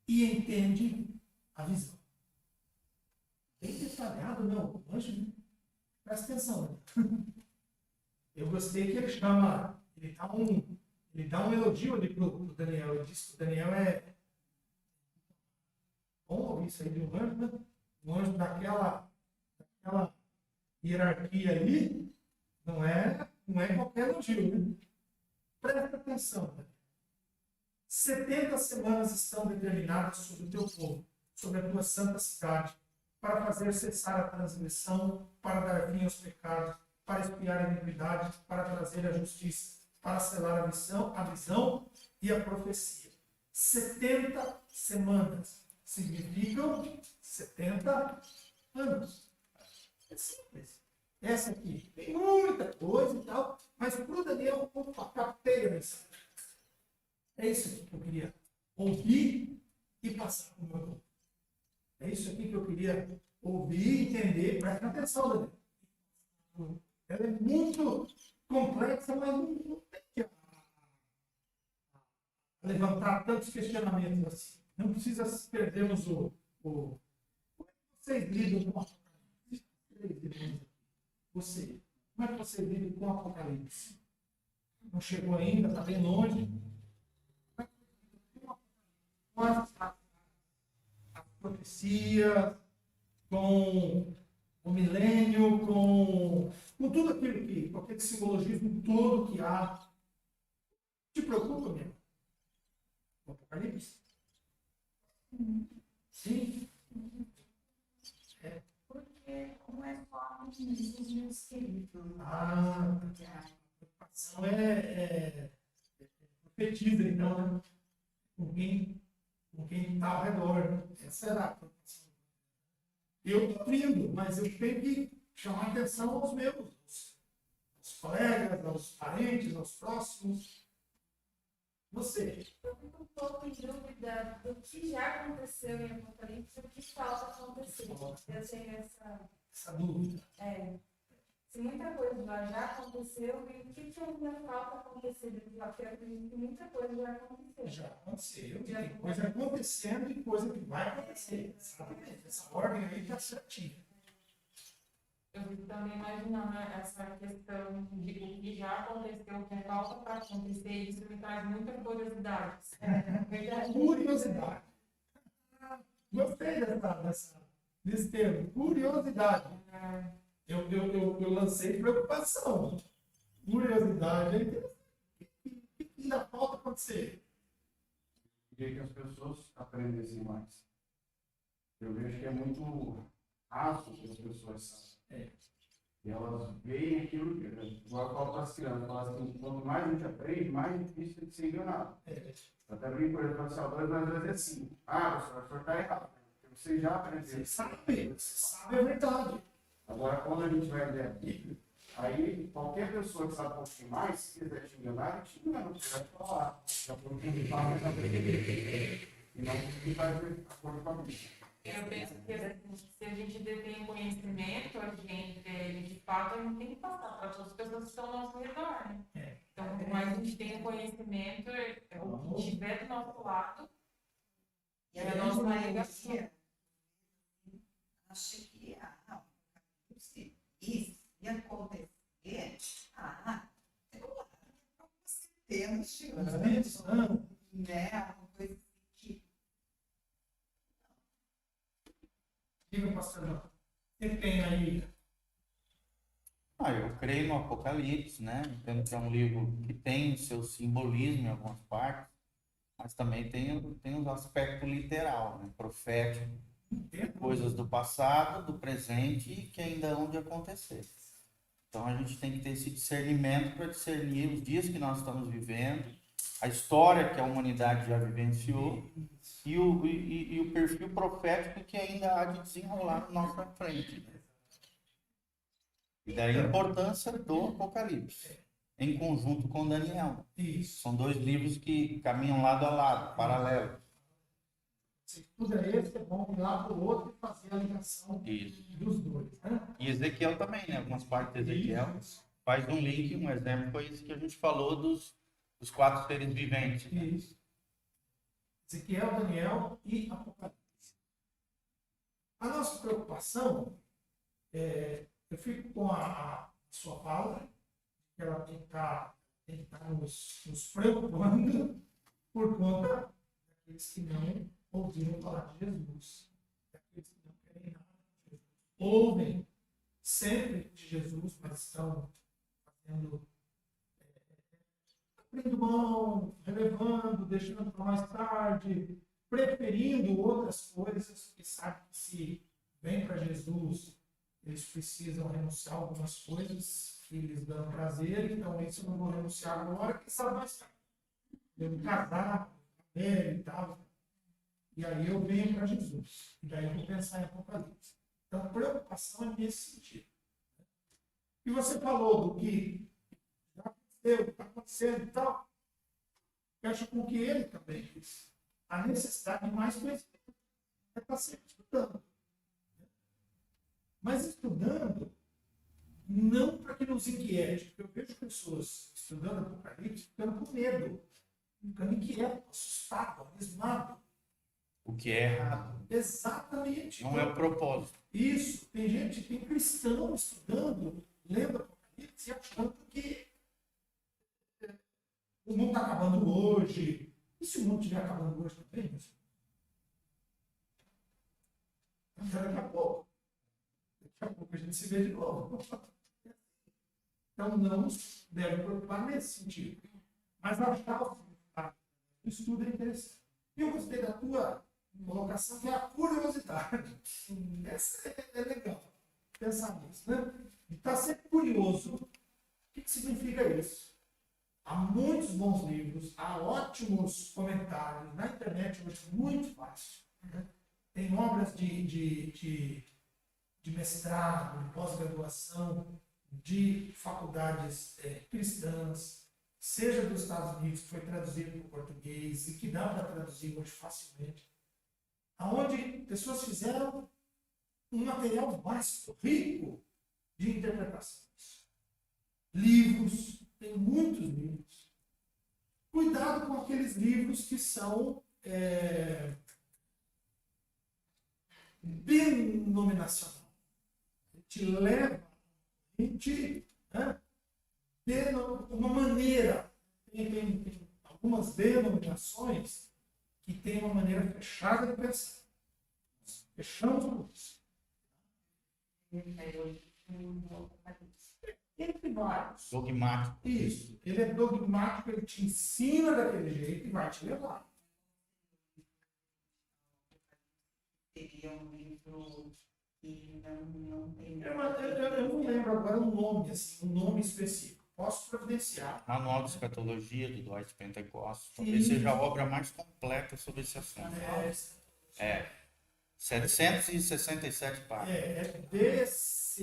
e entende a visão. Bem detalhado, não, anjo, né? Presta atenção. Eu gostei que ele chama, ele dá um elogio ali para o Daniel. Ele diz que o Daniel é bom ouvir isso aí de um anjo, né? Um anjo daquela hierarquia ali, não é qualquer elogio, né? Presta atenção. Né? 70 semanas estão determinadas sobre o teu povo, sobre a tua santa cidade, para fazer cessar a transgressão, para dar fim aos pecados, para expiar a iniquidade, para trazer a justiça, para selar a visão e a profecia. 70 semanas significam 70 anos. É simples. Essa aqui tem muita coisa e tal, mas para o Daniel, opa, captei a mensagem. É isso aqui que eu queria ouvir e passar para o meu povo. É isso aqui que eu queria ouvir e entender. Presta atenção, Daniel. Ela é muito complexa, mas não tem que levantar tantos questionamentos assim. Não precisa perdermos como é que vocês lidam com o Apocalipse? Você. Como é que vocês lidam com o Apocalipse? Não chegou ainda, está bem longe. Com as profecias, com o milênio, com tudo aquilo com aquele simbologismo todo que há. Te preocupa, meu? O Apocalipse? Sim. Porque como é só os meus queridos. A preocupação profetiza, então, né? Com quem está ao redor. Né? Essa era a preocupação. Eu estou vindo, mas eu tenho que chamar atenção aos meus, aos colegas, aos parentes, aos próximos. Você. Eu fico um pouco em dúvida do que já aconteceu em Apocalipse e o que falta acontecer. Eu tenho Essa dúvida. Se muita coisa já aconteceu, e o que ainda falta acontecer dentro do papel? Eu acredito que muita coisa já aconteceu. Já aconteceu. Tem coisa acontecendo e coisa que vai acontecer. Exatamente. Essa ordem aí está certinha. Eu fico também imaginando essa questão de o que já aconteceu, o que falta para acontecer, isso me traz muita curiosidade. Verdade. Curiosidade. Gostei desse termo. Curiosidade. Eu lancei preocupação. Curiosidade é interessante. O que ainda falta acontecer? Queria que as pessoas aprendessem mais. Eu vejo que é muito raso que as pessoas sabem. E elas veem aquilo que, igual eu falo para as crianças, falam assim, quanto mais a gente aprende, mais difícil de ser enganado. Até brinco, por exemplo, mas às vezes é assim, o senhor está errado, porque você já aprendeu. Você sabe a verdade. Agora, quando a gente vai ler a Bíblia, Aí, qualquer pessoa que sabe um pouquinho mais, se quiser te enganar, te engana, você vai falar. Já foi um que fala, já foi e não que vai ver a cor com a Bíblia. Eu penso que se a gente detém conhecimento, a gente, de fato, a gente tem que passar para todas as pessoas que estão ao nosso redor, né? Então, quanto mais a gente tem conhecimento, o que estiver do nosso lado, E é a a nossa grande navegação. maioria acha que, não, isso ia acontecer. É claro, você temos Os anos, né? Uma coisa que diga, pastor João, você tem aí, Eu creio no Apocalipse, né? Entendo que é um livro que tem o seu simbolismo em algumas partes, mas também tem um aspecto literal, né? Profético, coisas do passado, do presente e que ainda hão de acontecer. Então a gente tem que ter esse discernimento para discernir os dias que nós estamos vivendo, a história que a humanidade já vivenciou e o perfil profético que ainda há de desenrolar na nossa frente. E daí a importância do Apocalipse, em conjunto com Daniel. isso, São dois livros que caminham lado a lado, paralelos. se estuda esse, é bom ir lá para o outro e fazer a ligação Isso. dos dois, né? E Ezequiel também, né? Algumas partes de Ezequiel faz um link, um exemplo foi isso que a gente falou dos 4 seres viventes. Né? Isso. Ezequiel, Daniel e Apocalipse. A nossa preocupação, eu fico com a sua fala, que ela tem que estar nos preocupando por conta daqueles que não ouviram falar de Jesus, daqueles que não querem nada de Jesus. Ouvem sempre de Jesus, mas estão fazendo abrindo mão, relevando, deixando para mais tarde, preferindo outras coisas, porque sabe que se vem para Jesus, eles precisam renunciar a algumas coisas que lhes dão prazer, então isso eu não vou renunciar agora, que sabe mais tarde. Eu me casar, velho e tal. E aí eu venho para Jesus. E daí eu vou pensar em Apocalipse. Então, preocupação é nesse sentido. E você falou do que já aconteceu, está acontecendo e tal. Fecha com o que ele também diz. A necessidade de mais conhecimento. É estar sempre estudando. Mas estudando, não para que nos inquiete. Porque eu vejo pessoas estudando Apocalipse ficando com medo, ficando inquieto, assustado, abismado. O que é errado. Exatamente. Não é o propósito. Isso. Tem gente, tem cristão estudando, lendo Apocalipse e achando que o mundo está acabando hoje. E se o mundo estiver acabando hoje também, meus irmãos? Daqui a pouco. Daqui a pouco a gente se vê de novo. Então não nos deve preocupar nesse sentido. Mas achar o significado do estudo é interessante. E eu gostei da tua colocação, que é a curiosidade. Essa é legal. Pensar nisso, né? E estar sempre curioso. O que significa isso? Há muitos bons livros, há ótimos comentários. Na internet hoje é muito fácil. Né? Tem obras de mestrado, de pós-graduação, de faculdades cristãs, seja dos Estados Unidos, que foi traduzido para o português e que dá para traduzir hoje facilmente, onde pessoas fizeram um material vasto, rico de interpretações. Livros, tem muitos livros. Cuidado com aqueles livros que são denominacionais. Te leva, de uma maneira. Tem algumas denominações que têm uma maneira fechada de pensar. Fechamos com isso. Entre vários. Dogmático. Isso. Ele é dogmático, ele te ensina daquele jeito e vai te levar. seria um livro que não tem. Eu não lembro agora um nome, assim, um nome específico. Posso providenciar. Manual de Escatologia, do Dwight Pentecost. Talvez seja a obra mais completa sobre esse assunto. 767 páginas.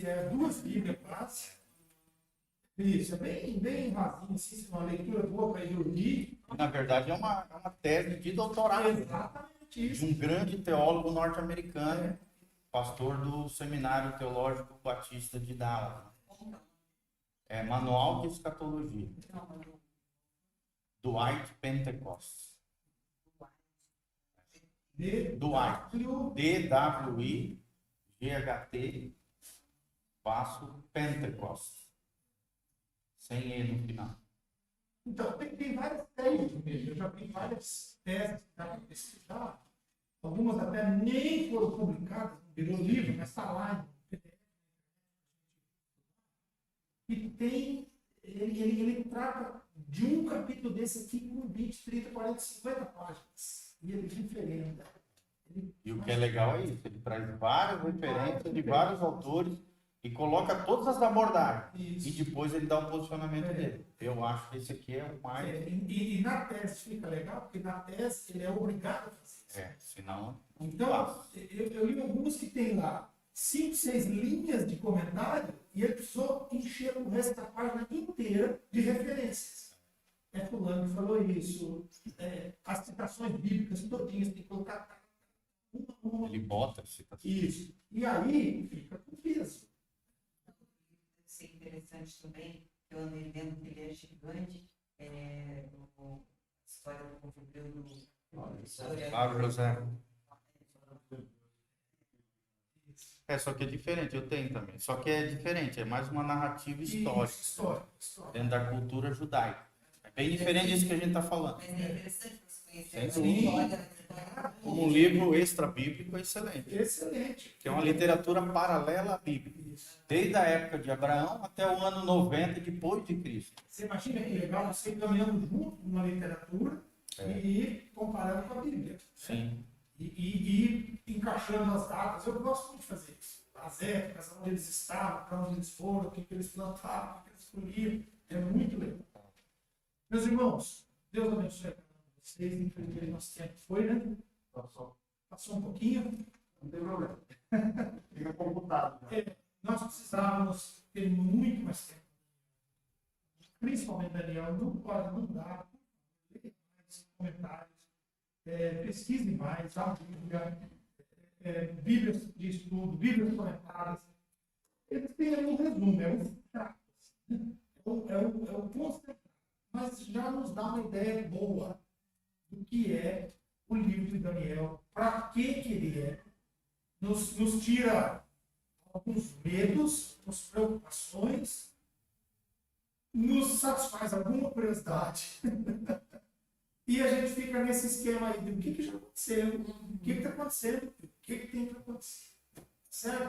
É duas Bíblias quase. Isso, é bem rasinho, assim, uma leitura boa para ir dormir. Na verdade, é uma tese de doutorado Exatamente isso. de um grande teólogo norte-americano, pastor do Seminário Teológico Batista de Dallas. É Manual de Escatologia. Dwight Pentecost. Dwight. DWIGHT espaço Pentecost. Sem E no final. Então, tem várias teses mesmo. Eu já vi várias teses que dá para pesquisar. Algumas até nem foram publicadas, não virou livro, mas está lá no PDF. E tem, ele trata de um capítulo desse aqui com 20, 30, 40, 50 páginas. E ele diferenda. E o que é legal é isso, ele traz várias referências de vários autores e coloca todas as abordagens. Isso. E depois ele dá o posicionamento dele. Eu acho que esse aqui é o mais... E na tese fica legal, porque na tese ele é obrigado a fazer isso. Senão... Então, eu li alguns que tem lá 5, 6 linhas de comentário e ele precisou encher o resto da página inteira de referências. É fulano que falou isso, as citações bíblicas todinhas, tem que colocar uma. Ele bota a citação. Isso. E aí fica com peso. Isso é interessante também, que eu andei vendo que ele é gigante, a história do povo hebreu no... Claro, José. Só que é diferente, eu tenho também. Só que é diferente, é mais uma narrativa histórica. Dentro da cultura judaica. É bem diferente disso que a gente está falando. Mas é interessante você conhecer a Sem história. Um livro extra-bíblico excelente. Excelente. Que é uma literatura paralela à Bíblia. Desde a época de Abraão até o ano 90 depois de Cristo. Você imagina que legal você caminhando junto numa literatura e comparando com a Bíblia. Sim. E encaixando as datas. Eu gosto muito de fazer isso. As épocas, onde eles estavam, para onde eles foram, o que eles plantaram, o que eles escolhiam. É muito legal. Meus irmãos, Deus abençoe a cada um de vocês. Infelizmente, nosso tempo foi, né? Passou um pouquinho. Não tem problema. Fica computado. Né? Nós precisávamos ter muito mais tempo. Principalmente Daniel, não dá. Leia mais comentários. Pesquise mais, a Bíblia, Bíblias de estudo, Bíblias comentadas. Eles têm um resumo, é um extrato. É um concentrado. Mas já nos dá uma ideia boa do que é o livro de Daniel, para que ele é. Nos tira alguns medos, algumas preocupações, nos satisfaz alguma curiosidade. E a gente fica nesse esquema aí de o que já aconteceu, o que está acontecendo, o que tem que acontecer. Certo?